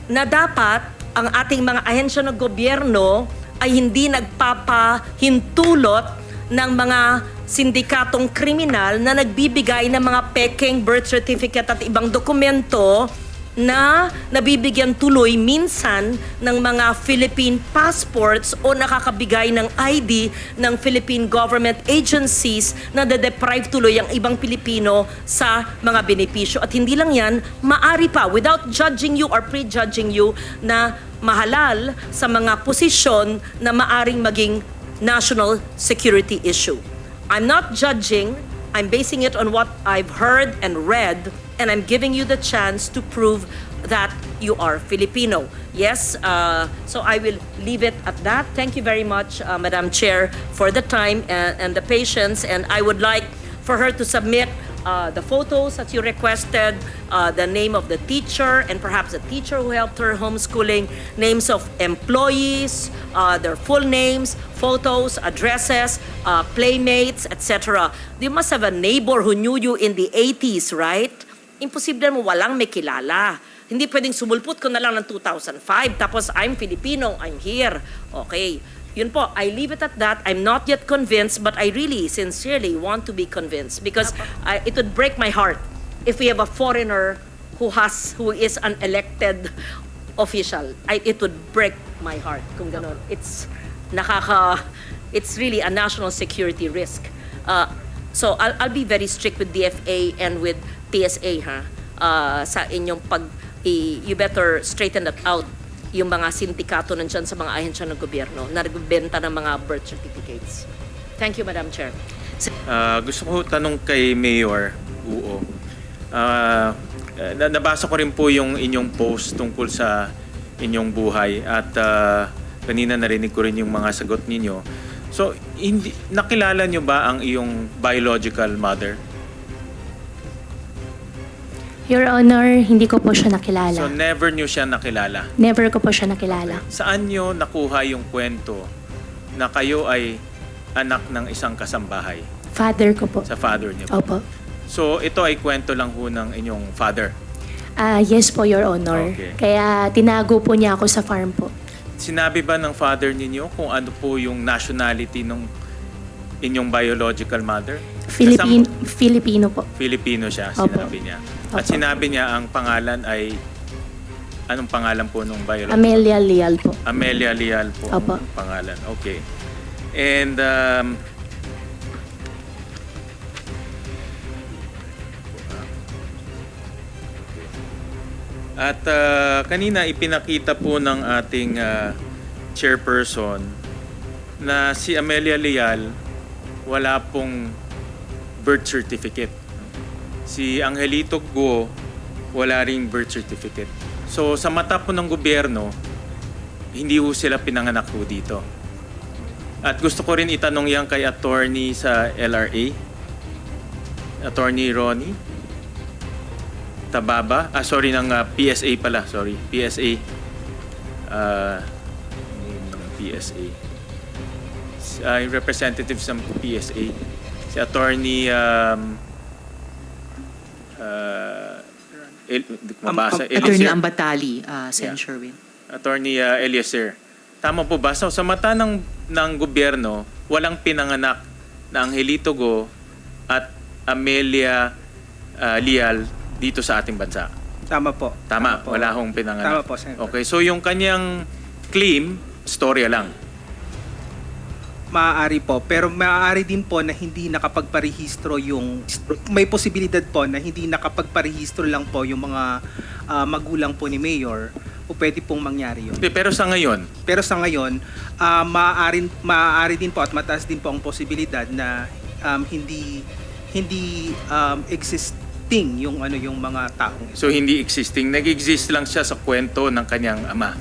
Na dapat ang ating mga ahensya ng gobyerno ay hindi nagpapahintulot ng mga sindikatong kriminal na nagbibigay ng mga peking birth certificate at ibang dokumento na nabibigyan tuloy minsan ng mga Philippine passports o nakakabigay ng ID ng Philippine government agencies na de-deprive tuloy ang ibang Pilipino sa mga benepisyo. At hindi lang yan, maari pa, without judging you or prejudging you, na mahalal sa mga posisyon na maaring maging national security issue. I'm not judging, I'm basing it on what I've heard and read, and I'm giving you the chance to prove that you are Filipino. Yes, so I will leave it at that. Thank you very much, Madam Chair, for the time and the patience, and I would like for her to submit the photos that you requested, the name of the teacher, and perhaps the teacher who helped her homeschooling, names of employees, their full names, photos, addresses, playmates, etc. You must have a neighbor who knew you in the 80s, right? Imposible mo walang may kilala. Hindi pwedeng sumulpot ko na lang ng 2005, tapos I'm Filipino, I'm here. Okay. Yun po, I leave it at that. I'm not yet convinced, but I really, sincerely want to be convinced because it would break my heart if we have a foreigner who is an elected official. It would break my heart kung ganon. It's really a national security risk. So I'll be very strict with DFA and with PSA sa inyong you better straighten that out. Yung mga sindikato nandyan sa mga ahensya ng gobyerno na nagbebenta ng mga birth certificates. Thank you, Madam Chair. Gusto ko tanong kay Mayor Guo. Nabasa ko rin po yung inyong post tungkol sa inyong buhay at kanina narinig ko rin yung mga sagot ninyo. So, nakilala nyo ba ang iyong biological mother? Your Honor, hindi ko po siya nakilala. So, never nyo siya nakilala? Never ko po siya nakilala. Saan nyo nakuha yung kwento na kayo ay anak ng isang kasambahay? Father ko po. Sa father niyo po? Opo. So, ito ay kwento lang ho ng inyong father? Yes po, Your Honor. Okay. Kaya tinago po niya ako sa farm po. Sinabi ba ng father ninyo kung ano po yung nationality ng inyong biological mother? Filipino po. Filipino siya, Opo. sinabi niya. At Opo. sinabi niya ang pangalan ay, anong pangalan po nung biological? Amelia Leal po. Amelia Leal po Opo. ang pangalan. Okay. And kanina ipinakita po ng ating chairperson na si Amelia Leal wala pong birth certificate. Si Angelito Guo wala ring birth certificate. So sa mata po ng gobyerno, hindi ho sila pinanganak ho dito. At gusto ko rin itanong yan kay attorney sa LRA, Attorney Ronnie. Tababa, ng PSA pala, sorry, PSA. Name ng PSA. Yung representative sa PSA. Si Attorney Attorney Ambatali, Sen. Yeah. Sherwin. Attorney Eliezer. Tama po ba? So, sa mata ng gobyerno, walang pinanganak na Angelito Go at Amelia Lial dito sa ating bansa. Tama po. Tama, po. wala hong pinanganak. Tama po, Senator. Okay, so yung kanyang claim, storya lang. Maaari po. Pero maaari din po na hindi nakapagparehistro yung... May posibilidad po na hindi nakapagparehistro lang po yung mga magulang po ni Mayor o pwede pong mangyari yun. Pero sa ngayon, Pero sa ngayon, maaari din po at mataas din po ang posibilidad na hindi existing yung mga taong ito. so hindi existing. Nag-exist lang siya sa kwento ng kanyang ama.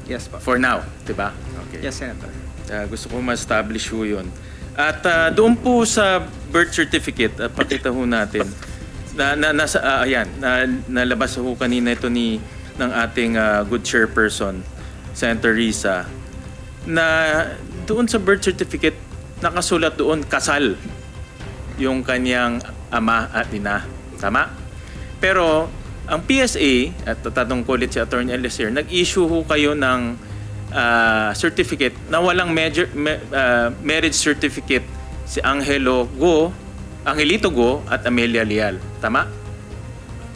Yes po. For now, di ba? Okay. Yes, Senator. Gusto ko ma-establish ho yun. At doon po sa birth certificate, pakita ho natin, nalabas ho kanina ito ng ating good chairperson, Senator Risa, na doon sa birth certificate, nakasulat doon, kasal yung kanyang ama at ina. Tama? Pero, ang PSA, at tatungkulit si Atty. Eliezer, nag-issue ho kayo ng certificate na walang marriage certificate si Angelito Go at Amelia Lial. Tama?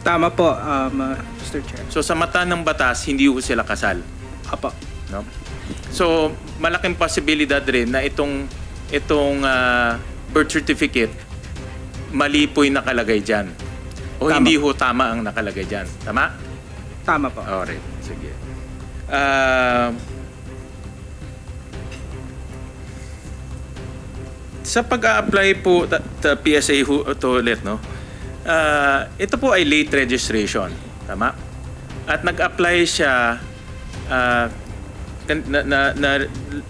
Tama po, Mr. Chair. So sa mata ng batas, hindi ho sila kasal. Apo. No? So malaking posibilidad rin na itong birth certificate mali po yung nakalagay dyan. O Tama. hindi ho tama ang nakalagay dyan. Tama? Tama po. Alright. Sige. Sa pag-a-apply po sa PSA to ulit, no? Ito po ay late registration. Tama? At nag-apply siya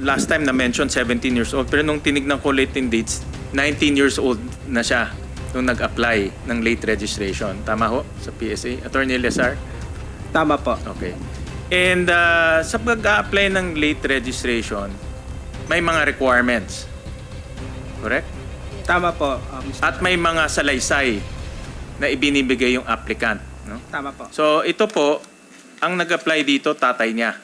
last time na mention 17 years old, pero nung tinignan ko late in dates, 19 years old na siya nung nag-apply ng late registration. Tama ho sa PSA? Attorney Eliezer? Tama po. Okay. And sa pag-a-apply ng late registration, may mga requirements. Correct? Tama po, Mr. At may mga salaysay na ibinibigay yung applicant. No? Tama po. So ito po, ang nag-apply dito, tatay niya.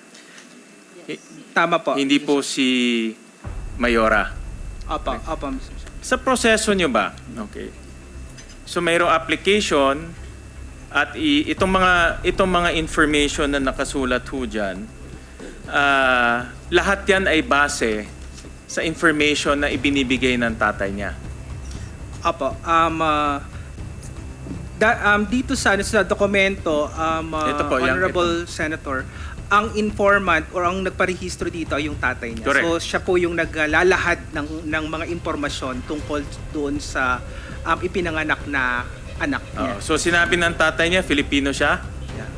Tama po. Hindi po si Mayora. Opo, Mr. Chair. Sa proseso nyo ba? Okay. So mayroong application at itong mga information na nakasulat ho dyan, lahat yan ay base sa information na ibinibigay ng tatay niya. Opo. Dito sa dokumento, Ito po, Honorable Senator, ang informant or ang nagparehistro dito ay yung tatay niya. Correct. So siya po yung naglalahad ng mga impormasyon tungkol doon sa ipinanganak na anak niya. So sinabi ng tatay niya, Filipino siya? Yeah.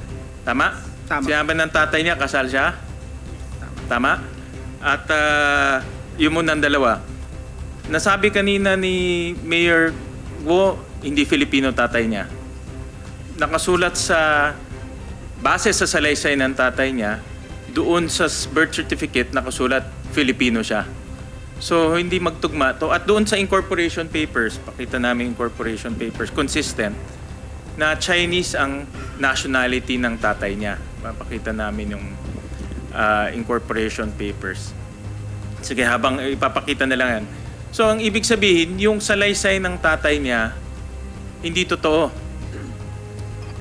Tama? Tama. Sinabi ng tatay niya, kasal siya? Tama? At yun muna ang dalawa. Nasabi kanina ni Mayor Guo, hindi Filipino tatay niya. Nakasulat sa base sa salaysay ng tatay niya, doon sa birth certificate nakasulat Filipino siya. So hindi magtugma to. At doon sa incorporation papers, pakita namin incorporation papers, consistent na Chinese ang nationality ng tatay niya. Papakita namin yung incorporation papers. Sige, habang ipapakita na lang yan. So ang ibig sabihin, yung salaysay ng tatay niya, hindi totoo.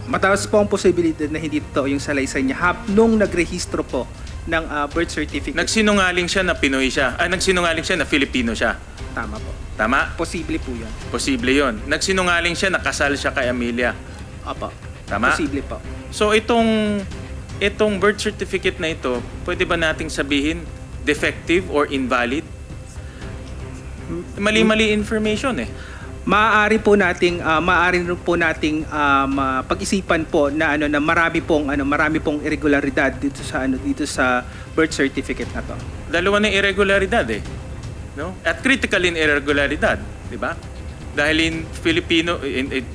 Mataas po ang posibilidad na hindi totoo yung salaysay niya nung nagrehistro po ng birth certificate. Nagsinungaling siya na Pinoy siya. Nagsinungaling siya na Filipino siya. Tama po. Tama? Posible po yun. Posible yon. Nagsinungaling siya na kasal siya kay Amelia. Opo. Tama? Posible po. So itong birth certificate na ito, pwede ba nating sabihin defective or invalid? Mali-mali information eh. Maaari rin po nating pag-isipan po na marami pong irregularidad dito sa birth certificate na to. Dalawa na irregularidad eh. No? At critical in irregularidad, di ba? Dahil in Filipino,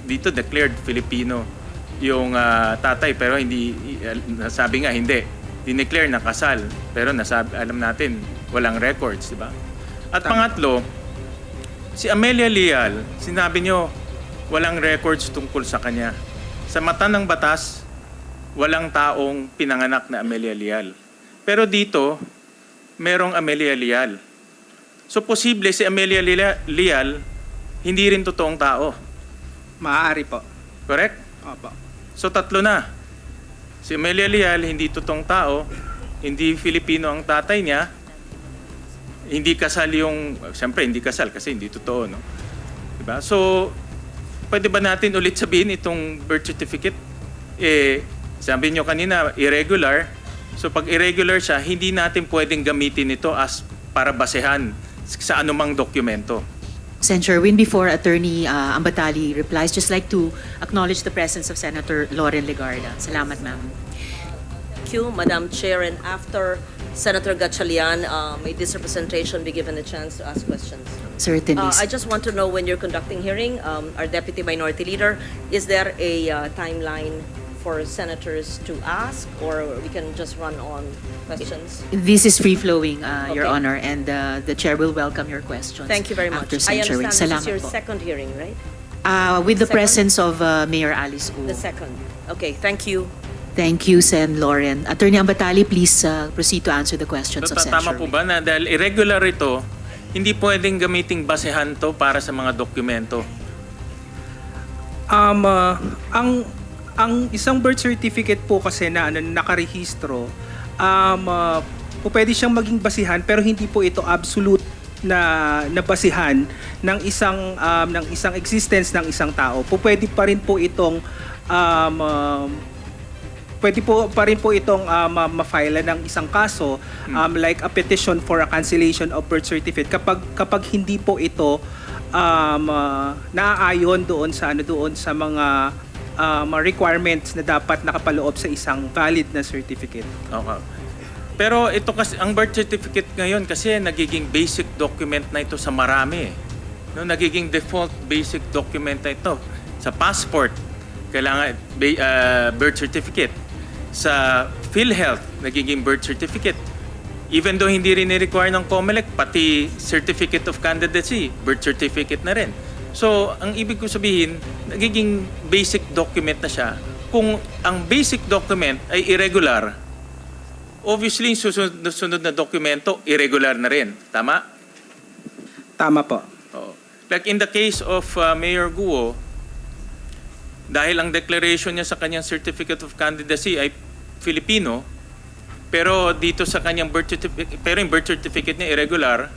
dito declared Filipino yung tatay, pero hindi, nasabi nga hindi. Dineclare na kasal, pero nasabi, alam natin, walang records, di ba? At pangatlo, si Amelia Leal, sinabi nyo, walang records tungkol sa kanya. Sa mata ng batas, walang taong pinanganak na Amelia Leal. Pero dito, merong Amelia Leal. So posible si Amelia Leal, hindi rin totoong tao. Maaari po. Correct? Opo. So tatlo na. Si Amelia Leal, hindi totoong tao, hindi Filipino ang tatay niya, hindi kasal yung, siyempre hindi kasal kasi hindi totoo, no? Diba? So, pwede ba natin ulit sabihin itong birth certificate? Sabi nyo kanina, irregular. So pag irregular siya, hindi natin pwedeng gamitin ito as para basehan sa anumang dokumento. Sen. Sherwin, before Attorney Ambatali replies, just like to acknowledge the presence of Senator Loren Legarda. Salamat, ma'am. Thank you, Madam Chair. And after Senator Gatchalian, may this representation be given a chance to ask questions? Certainly. I just want to know, when you're conducting hearing, our Deputy Minority Leader, is there a timeline for senators to ask, or we can just run on questions? This is free-flowing, Your Okay. Honor, and the Chair will welcome your questions. Thank you very much. After I Sen. Sherwin. understand this is your Salamat po. second hearing, right? With the Second? presence of Mayor Alice Guo. The second. Okay, thank you. Thank you, Sen. Loren. Attorney Ambatali, please proceed to answer the questions of Sen. Tama po Sherwin. ba na dahil irregular ito, hindi pwedeng gamiting basehan to para sa mga dokumento? Ang isang birth certificate po kasi na nakarehistro, pwede siyang maging basihan pero hindi po ito absolute na basihan ng isang existence ng isang tao. Pwede pa rin po itong ma-file ng isang kaso, like a petition for a cancellation of birth certificate kapag hindi po ito naaayon doon sa mga requirements na dapat nakapaloob sa isang valid na certificate. Okay. Pero ito kasi, ang birth certificate ngayon kasi nagiging basic document na ito sa marami. No, nagiging default basic document na ito. Sa passport, kailangan birth certificate. Sa PhilHealth, nagiging birth certificate. Even though hindi rin i-require ng COMELEC, pati certificate of candidacy, birth certificate na rin. So, ang ibig ko sabihin, nagiging basic document na siya. Kung ang basic document ay irregular, obviously, susunod na dokumento, irregular na rin. Tama? Tama po. Oo. Like in the case of Mayor Guo, dahil ang declaration niya sa kanyang certificate of candidacy ay Filipino, pero dito sa kanyang birth certificate, pero yung birth certificate niya irregular,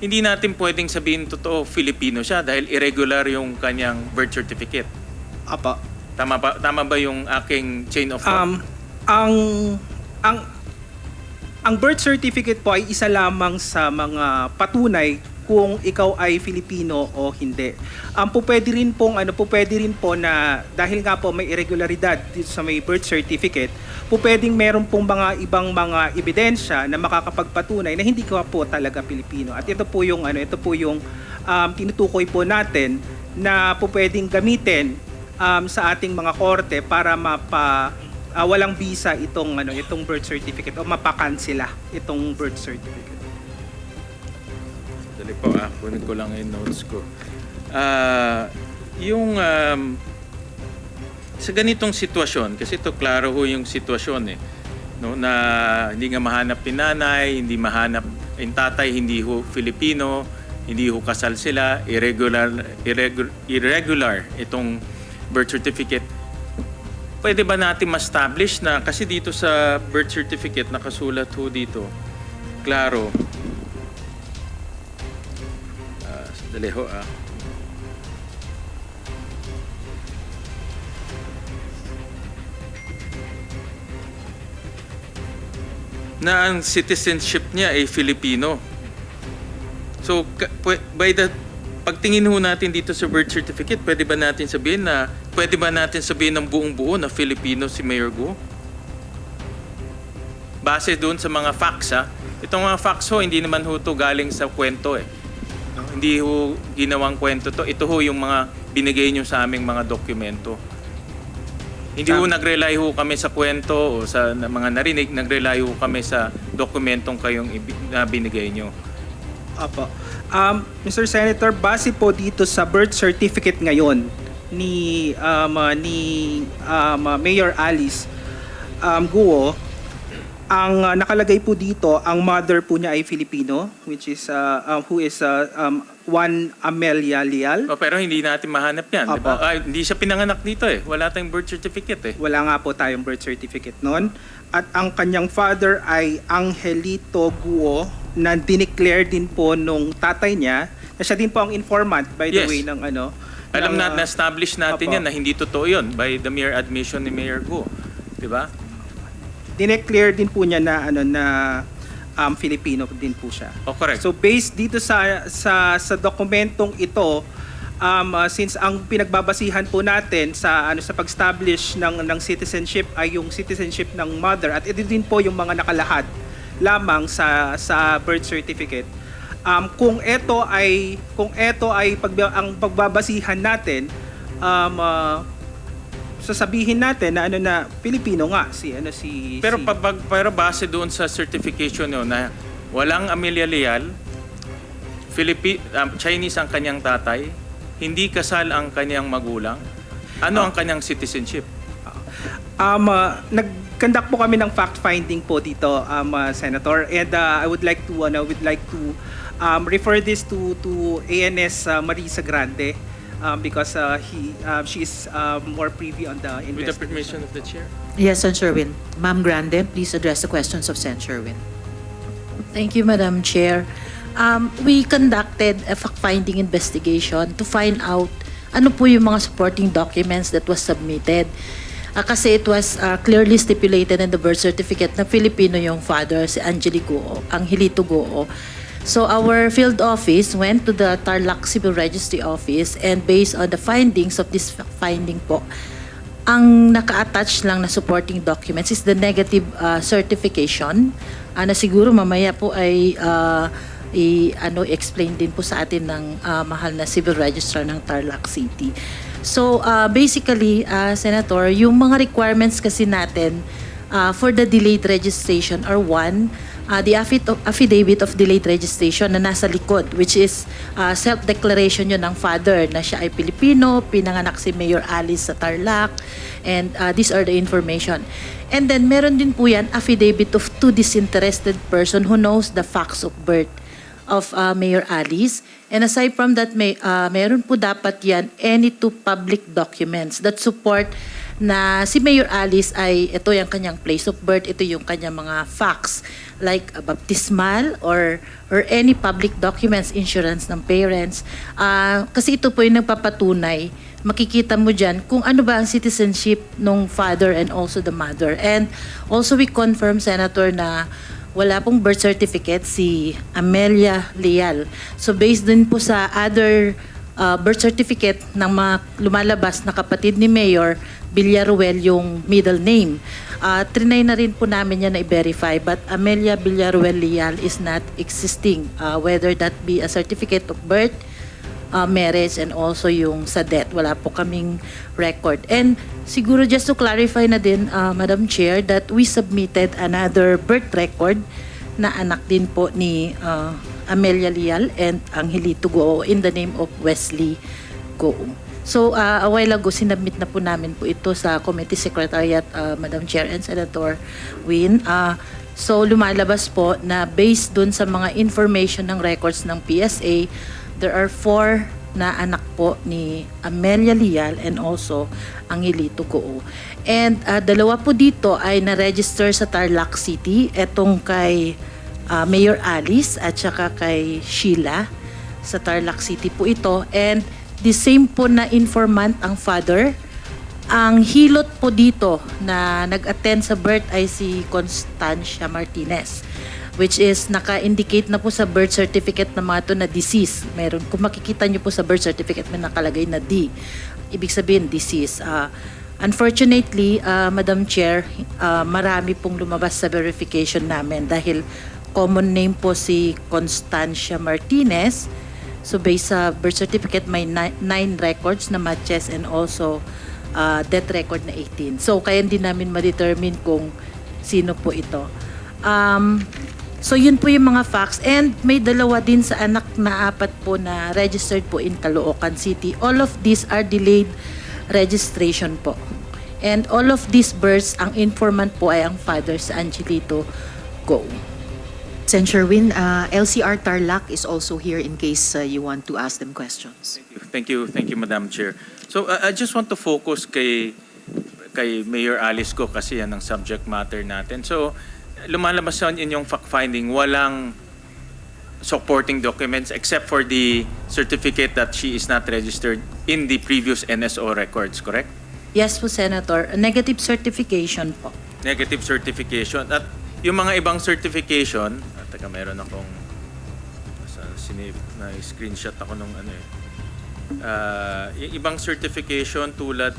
hindi natin pwedeng sabihin totoo Filipino siya dahil irregular yung kanyang birth certificate. Apa. Tama ba yung aking chain of thought? Ang birth certificate po ay isa lamang sa mga patunay kung ikaw ay Filipino o hindi. Pwede rin po na dahil nga po may irregularidad dito sa may birth certificate, pwedeng meron pong mga ibang mga ebidensya na makakapagpatunay na hindi ka po talaga Pilipino. At ito po yung tinutukoy po natin na pwedeng gamitin sa ating mga korte para walang visa itong birth certificate o mapakansela itong birth certificate. Dali po, kunin ko lang yung notes ko. Sa ganitong sitwasyon, kasi ito klaro ho yung sitwasyon no, na hindi nga mahanap ni nanay, hindi mahanap yung tatay, hindi ho Filipino, hindi ho kasal sila, irregular itong birth certificate. Pwede ba natin ma-establish na, kasi dito sa birth certificate nakasulat ho dito, klaro, dali ho na ang citizenship niya ay Filipino. So, pagtingin ho natin dito sa birth certificate, pwede ba natin sabihin ng buong buo na Filipino si Mayor Guo? Base doon sa mga facts, Itong mga facts ho, hindi naman ho to galing sa kwento No? Hindi ho ginawang kwento to. Ito ho yung mga binigay nyo sa aming mga dokumento. Hindi ho nag-rely ho kami sa kwento o sa mga narinig, nag-rely ho kami sa dokumentong kayong na binigay nyo. Opo. Mr. Senator, base po dito sa birth certificate ngayon ni Mayor Alice Guo, ang nakalagay po dito, ang mother po niya ay Filipino, which is who is Juan Amelia Leal. Pero hindi natin mahanap yan. Di ba? Opo. Hindi siya pinanganak dito eh. Wala tayong birth certificate eh. Wala nga po tayong birth certificate noon. At ang kanyang father ay Angelito Guo, na dineclare din po nung tatay niya, na siya din po ang informant, by the Yes. way, ng ano. Alam ng, na, na-establish natin Opo. yan na hindi totoo yun by the mere admission ni Mayor Go. Di ba? dineclare din po niya na Filipino din po siya. Oh, correct. So based dito sa dokumentong ito, since ang pinagbabasihan po natin sa sa pag-establish ng citizenship ay yung citizenship ng mother, at ito din po yung mga nakalahad lamang sa birth certificate. Kung ito ay ang pagbabasihan natin, sasabihin natin na na Pilipino nga Pero base doon sa certification nyo na walang Amelia Leal, Chinese ang kanyang tatay, hindi kasal ang kanyang magulang, ano ang kanyang citizenship? Nag-conduct po kami ng fact-finding po dito, Senator, and I would like to refer this to ANS Marisa Grande, because she is more privy on the investigation. With the permission of the chair? Yes, Sen. Sherwin. Ma'am Grande, please address the questions of Sen. Sherwin. Thank you, Madam Chair. We conducted a fact-finding investigation to find out ano po yung mga supporting documents that was submitted. Kasi it was clearly stipulated in the birth certificate na Filipino yung father, si Angelito Guo. So our field office went to the Tarlac Civil Registry Office, and based on the findings of this finding po, ang naka-attach lang na supporting documents is the negative certification na siguro mamaya po ay explain din po sa atin ng mahal na civil registrar ng Tarlac City. So basically, Senator, yung mga requirements kasi natin for the delayed registration are one, the affidavit of delayed registration na nasa likod, which is self-declaration yun ng father na siya ay Pilipino, pinanganak si Mayor Alice sa Tarlac, and these are the information. And then meron din po yan affidavit of two disinterested person who knows the facts of birth of Mayor Alice. And aside from that, meron po dapat yan any two public documents that support na si Mayor Alice ay ito yung kanyang place of birth, ito yung kanyang mga facts like baptismal or any public documents, insurance ng parents. Kasi ito po yung nagpapatunay, makikita mo dyan kung ano ba ang citizenship ng father and also the mother. And also we confirm, Senator, na wala pong birth certificate si Amelia Leal. So based din po sa other birth certificate ng mga lumalabas na kapatid ni Mayor Villaruel yung middle name. Trinay na rin po namin yan na i-verify, but Amelia Villaruel Leal is not existing, whether that be a certificate of birth, marriage, and also yung sa death. Wala po kaming record. And siguro just to clarify na din, Madam Chair, that we submitted another birth record na anak din po ni Amelia Leal and Angelito Guo in the name of Wesley Guo. So, a while ago, sinabmit na po namin po ito sa Committee Secretariat, Madam Chair and Senator Win. So, lumalabas po na based dun sa mga information ng records ng PSA, there are 4 na anak po ni Amelia Leal and also Angelito Guo. And dalawa po dito ay na-register sa Tarlac City, etong kay Mayor Alice at saka kay Sheila sa Tarlac City po ito. And the same po na informant ang father. Ang hilot po dito na nag-attend sa birth ay si Constancia Martinez, which is naka-indicate na po sa birth certificate na mga to na disease. Meron, kung makikita nyo po sa birth certificate, may nakalagay na D. Ibig sabihin, disease. Unfortunately, Madam Chair, marami pong lumabas sa verification namin dahil common name po si Constancia Martinez. So based sa birth certificate, may 9 records na matches and also death record na 18. So kaya hindi namin ma-determine kung sino po ito. So yun po yung mga facts, and may dalawa din sa anak na 4 po na registered po in Caloocan City. All of these are delayed registration po. And all of these births, ang informant po ay ang father sa Angelito Go. Sen. Sherwin, LCR Tarlac is also here in case you want to ask them questions. Thank you, Madam Chair. So I just want to focus kay Mayor Alice Go kasi yan ang subject matter natin. So lumalabas sa inyong fact-finding, walang supporting documents except for the certificate that she is not registered in the previous NSO records, correct? Yes po, Senator. A negative certification po. Negative certification. At yung mga ibang certification, teka, meron akong na-screenshot ako nung ano eh. Yung ibang certification tulad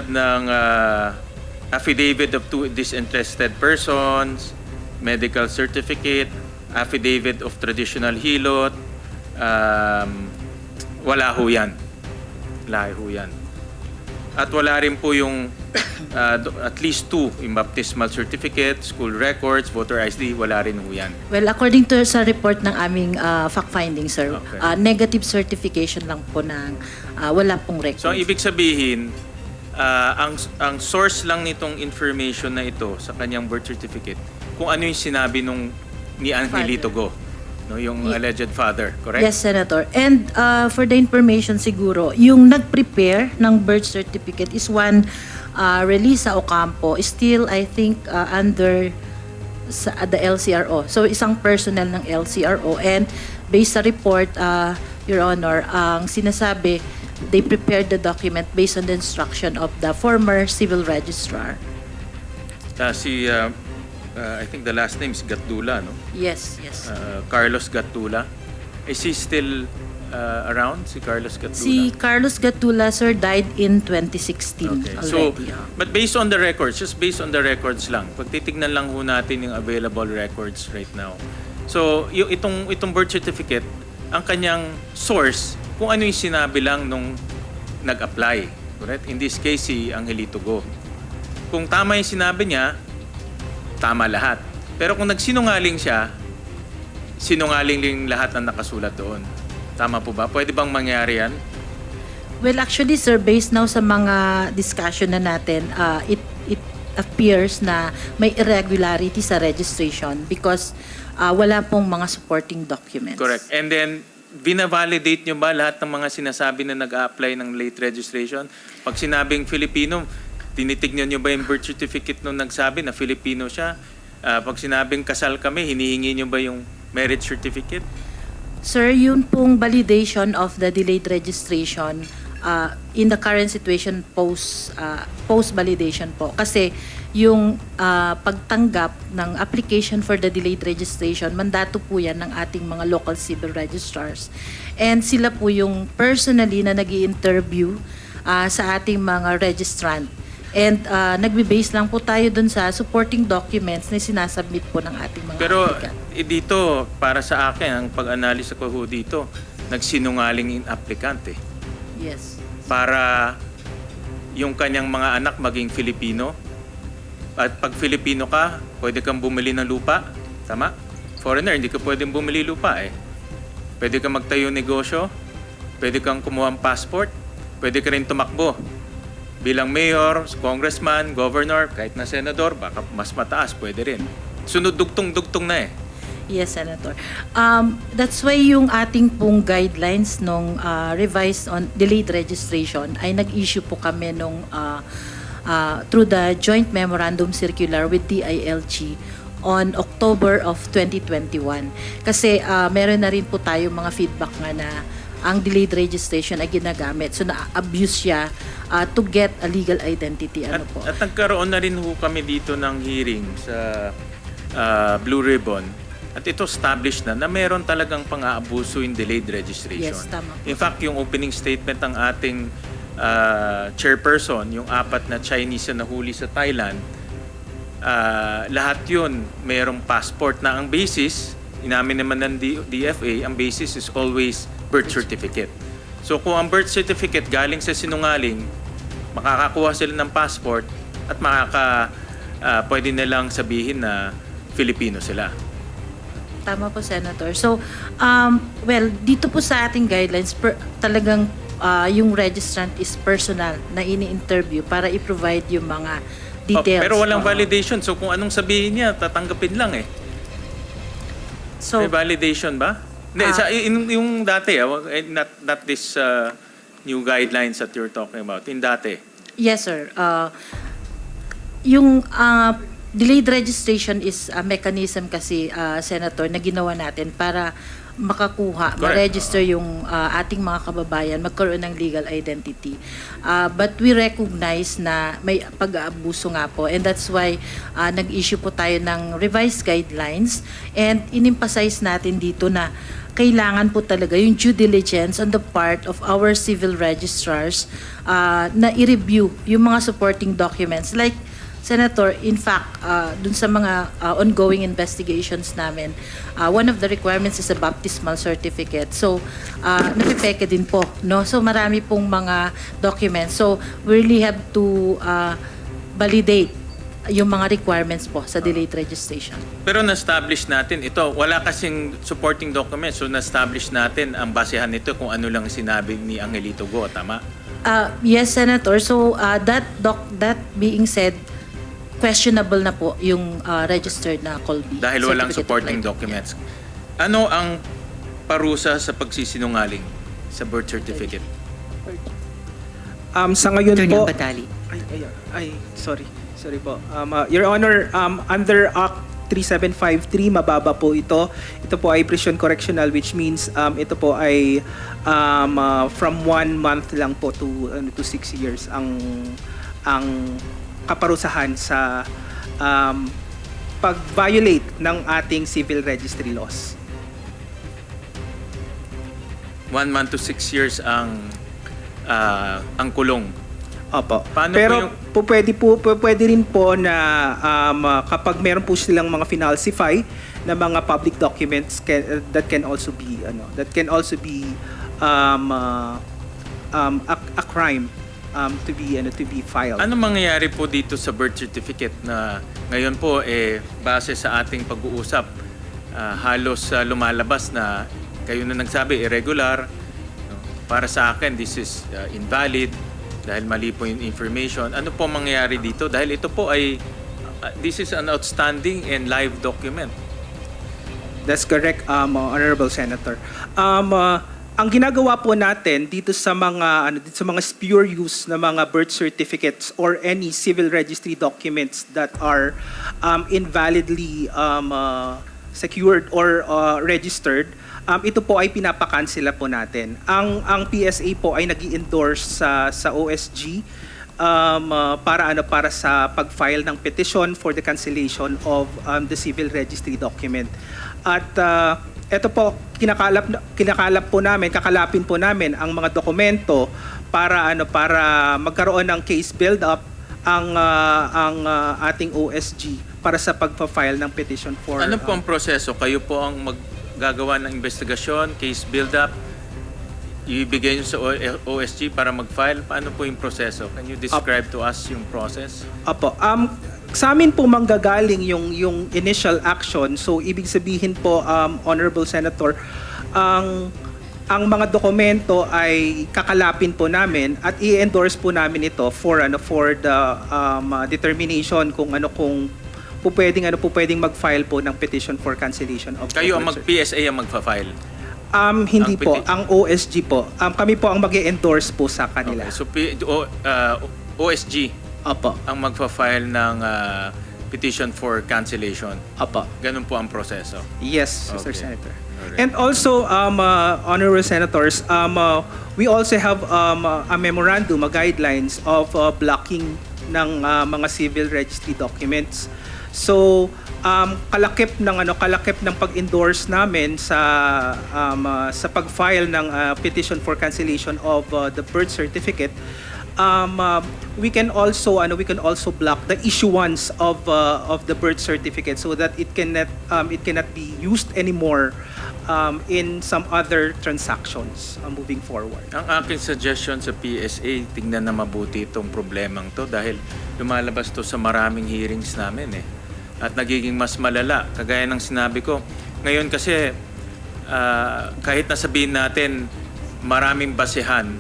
ng affidavit of two disinterested persons, medical certificate, affidavit of traditional hilot, wala ho yan. Wala ho yan. At wala rin po yung at least 2, yung baptismal certificate, school records, voter ID, wala rin ho yan. Well, according to sa report ng aming fact-finding, sir, Okay. negative certification lang po ng wala pong record. So ang ibig sabihin, ang source lang nitong information na ito sa kanyang birth certificate, kung ano yung sinabi ni Angelito Go, no, yung alleged father, correct? Yes, Senator. And for the information siguro, yung nag-prepare ng birth certificate is one Relisa Ocampo, still I think under the LCRO. So isang personnel ng LCRO, and based sa report, Your Honor, ang sinasabi, they prepared the document based on the instruction of the former civil registrar. I think the last name is Gatdula, no? Yes, yes. Carlos Gatdula. Is he still around, si Carlos Gatdula? Si Carlos Gatdula, sir, died in 2016 Okay. already. So, but based on the records, just based on the records lang, pag titignan lang ho natin yung available records right now. So, yung itong birth certificate, ang kanyang source, kung ano yung sinabi lang nung nag-apply. Correct? In this case, si Angelito Go. Kung tama yung sinabi niya, tama lahat. Pero kung nagsinungaling siya, sinungaling din lahat ng nakasulat doon. Tama po ba? Pwede bang mangyari yan? Well, actually, sir, based now sa mga discussion na natin, it appears na may irregularity sa registration because wala pong mga supporting documents. Correct. And then, binavalidate nyo ba lahat ng mga sinasabi na nag-a-apply ng late registration? Pag sinabing Filipino, tinitignan nyo ba yung birth certificate nung nagsabi na Filipino siya? Pag sinabing kasal kami, hinihingi nyo ba yung marriage certificate? Sir, yun pong validation of the delayed registration in the current situation post-validation po. Kasi yung pagtanggap ng application for the delayed registration, mandato po yan ng ating mga local civil registrars. And sila po yung personally na nag-i-interview sa ating mga registrant. And nagbe-base lang po tayo dun sa supporting documents na sinasubmit po ng ating mga Pero applicant. dito, para sa akin, ang pag-analyse ko ho dito, nagsinungaling in applicant eh. Yes. Para yung kanyang mga anak maging Filipino. At pag Filipino ka, pwede kang bumili ng lupa. Tama? Foreigner, hindi ka pwedeng bumili lupa eh. Pwede kang magtayo negosyo. Pwede kang kumuha ng passport. Pwede ka rin tumakbo. Bilang mayor, congressman, governor, kahit na senador, baka mas mataas, pwede rin. Sunod dugtong-dugtong na eh. Yes, Senator. That's why yung ating pong guidelines nung revised on delayed registration ay nag-issue po kami nung through the joint memorandum circular with DILG on October of 2021. Kasi meron na rin po tayo mga feedback nga na ang delayed registration ay ginagamit. So na-abuse siya to get a legal identity. Ano po? At nagkaroon na rin ho kami dito ng hearing sa Blue Ribbon. At ito established na meron talagang pang-aabuso in delayed registration. Yes, tama po. In fact, yung opening statement ng ating chairperson, yung 4 na Chinese na nahuli sa Thailand, lahat yun mayroong passport na ang basis, inamin naman ng DFA, ang basis is always birth certificate. So kung ang birth certificate galing sa sinungaling, makakakuha sila ng passport at pwede nilang sabihin na Filipino sila. Tama po, Senator. So, well, dito po sa ating guidelines, talagang yung registrant is personal na ini-interview para i-provide yung mga details. Pero walang validation. So kung anong sabihin niya, tatanggapin lang eh. So, May validation ba? Hindi, yung dati, not this new guidelines that you're talking about. In dati. yes, sir. Yung delayed registration is a mechanism kasi, Senator, na ginawa natin para makakuha, ma-register yung ating mga kababayan, magkaroon ng legal identity. But we recognize na may pag-aabuso nga po, and that's why nag-issue po tayo ng revised guidelines, and in-emphasize natin dito na kailangan po talaga yung due diligence on the part of our civil registrars na i-review yung mga supporting documents. Like, Senator, in fact, dun sa mga ongoing investigations namin, one of the requirements is a baptismal certificate. So, napipeke din po, no? So, marami pong mga documents. So, we really have to validate yung mga requirements po sa delayed registration. Pero na-establish natin ito. Wala kasing supporting documents. So na-establish natin ang basehan nito kung ano lang sinabi ni Angelito Go. Tama? Yes, Senator. So, that being said, questionable na po yung registered na Colby. Dahil walang certificate supporting applied. documents. Ano ang parusa sa pagsisinungaling sa birth certificate? Sa ngayon Attorney po, Ambatali. Sorry po. Your Honor, under Act 3753, mababa po ito. Ito po ay prison correctional, which means ito po ay from 1 month lang po to 6 years ang kaparusahan sa pag-violate ng ating civil registry laws. 1 month to 6 years ang kulong. Opo. Paano Pero pwede rin po na kapag meron po silang mga finalsify na mga public documents that can also be a crime to be filed. Ano mangyayari po dito sa birth certificate na ngayon po base sa ating pag-uusap halos lumalabas na kayo na nagsabi irregular, no? Para sa akin this is invalid dahil mali po yung information. Ano po mangyayari dito dahil ito po ay this is an outstanding and live document. That's correct, Honorable Senator. Ang ginagawa po natin dito sa mga spurious na mga birth certificates or any civil registry documents that are invalidly secured or registered, ito po ay pinapakansela po natin. Ang PSA po ay nag-i-endorse sa OSG para sa pag-file ng petition for the cancellation of the civil registry document. At ito po kakalapin po namin ang mga dokumento para magkaroon ng case build up ang ating OSG para sa pagpa-file ng petition for Ano po ang proseso? Kayo po ang gagawa ng investigasyon, case build-up, ibigay nyo sa OSG para mag-file. Paano po yung proseso? Can you describe to us yung process? Apo. Sa amin po manggagaling yung initial action. So, ibig sabihin po, Honorable Senator, ang mga dokumento ay kakalapin po namin at i-endorse po namin ito for the determination kung pwedeng mag-file po ng petition for cancellation of Kayo ang PSA ang magfa-file? Hindi po, ang OSG po. Kami po ang mag-endorse po sa kanila. Okay. So OSG Opo. ang magfa-file ng petition for cancellation. Opo. Ganun po ang proseso. Yes, Mr. Okay. Senator. Alright. And also, Honorable Senators, we also have a memorandum, guidelines of blocking ng mga civil registry documents. So, kalakip ng pag-endorse namin sa pag-file ng petition for cancellation of the birth certificate. We can also block the issuance of the birth certificate so that it cannot be used anymore in some other transactions moving forward. Ang aking suggestion sa PSA, tingnan na mabuti itong problemang to dahil lumalabas to sa maraming hearings namin eh. At nagiging mas malala. Kagaya ng sinabi ko, ngayon kasi kahit nasabihin natin maraming basehan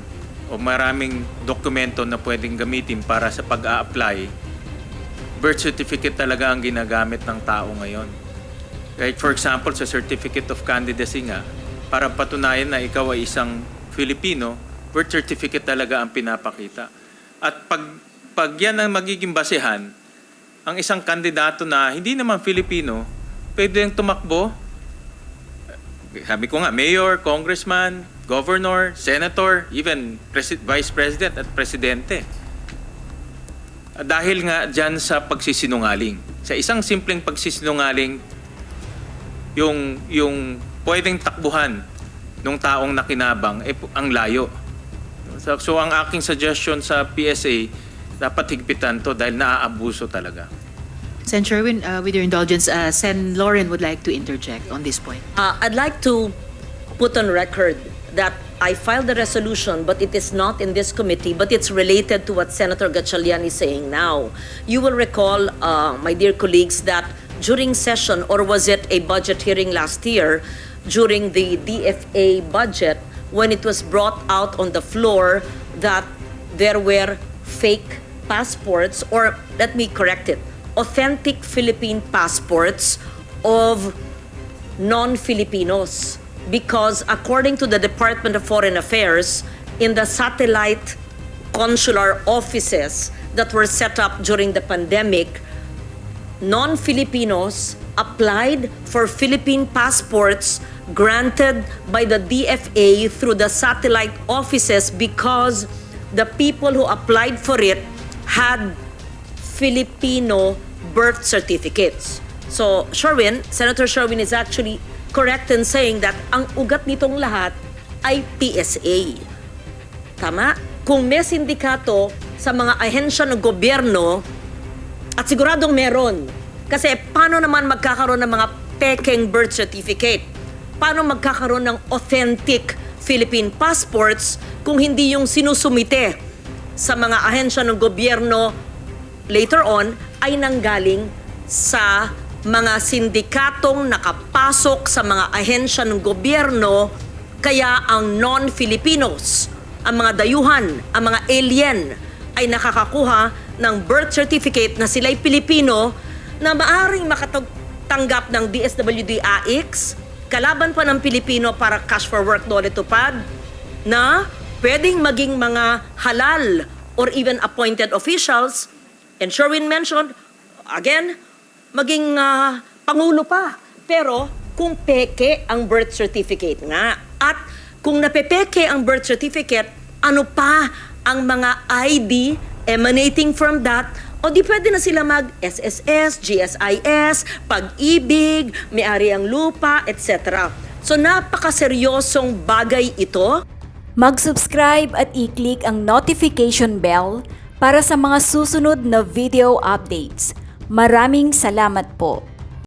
o maraming dokumento na pwedeng gamitin para sa pag-a-apply, birth certificate talaga ang ginagamit ng tao ngayon. Like for example, sa certificate of candidacy nga, para patunayan na ikaw ay isang Filipino, birth certificate talaga ang pinapakita. At pag yan ang magiging basehan, ang isang kandidato na hindi naman Filipino, pwede yung tumakbo. Sabi ko nga, mayor, congressman, governor, senator, even vice president at presidente. Dahil nga dyan sa pagsisinungaling. Sa isang simpleng pagsisinungaling, yung pwedeng takbuhan ng taong nakinabang, ang layo. So ang aking suggestion sa PSA, dapat higpitan to dahil naaabuso talaga. Sen. Sherwin, with your indulgence, Sen. Lauren would like to interject on this point. I'd like to put on record that I filed the resolution, but it is not in this committee, but it's related to what Senator Gatchalian is saying now. You will recall, my dear colleagues, that during session, or was it a budget hearing last year, during the DFA budget, when it was brought out on the floor that there were fake passports, or let me correct it, authentic Philippine passports of non-Filipinos. Because according to the Department of Foreign Affairs, in the satellite consular offices that were set up during the pandemic, non-Filipinos applied for Philippine passports granted by the DFA through the satellite offices because the people who applied for it had Filipino birth certificates. So, Senator Sherwin is actually correct in saying that ang ugat nitong lahat ay PSA. Tama? Kung may sindikato sa mga ahensya ng gobyerno, at siguradong meron, kasi paano naman magkakaroon ng mga peking birth certificate? Paano magkakaroon ng authentic Philippine passports kung hindi yung sinusumite sa mga ahensya ng gobyerno later on ay nanggaling sa mga sindikatong nakapasok sa mga ahensya ng gobyerno, kaya ang non-Filipinos, ang mga dayuhan, ang mga alien ay nakakakuha ng birth certificate na sila'y Pilipino na maaring makatanggap ng DSWD-AX, kalaban pa ng Pilipino para cash for work dole tupad, na pwedeng maging mga halal or even appointed officials, and Sherwin mentioned, again, maging pangulo pa. Pero kung peke ang birth certificate nga, at kung napepeke ang birth certificate, ano pa ang mga ID emanating from that, o di pwede na sila mag-SSS, GSIS, pag-ibig, may-ari ang lupa, etc. So napakaseryosong bagay ito. Mag-subscribe at i-click ang notification bell para sa mga susunod na video updates. Maraming salamat po.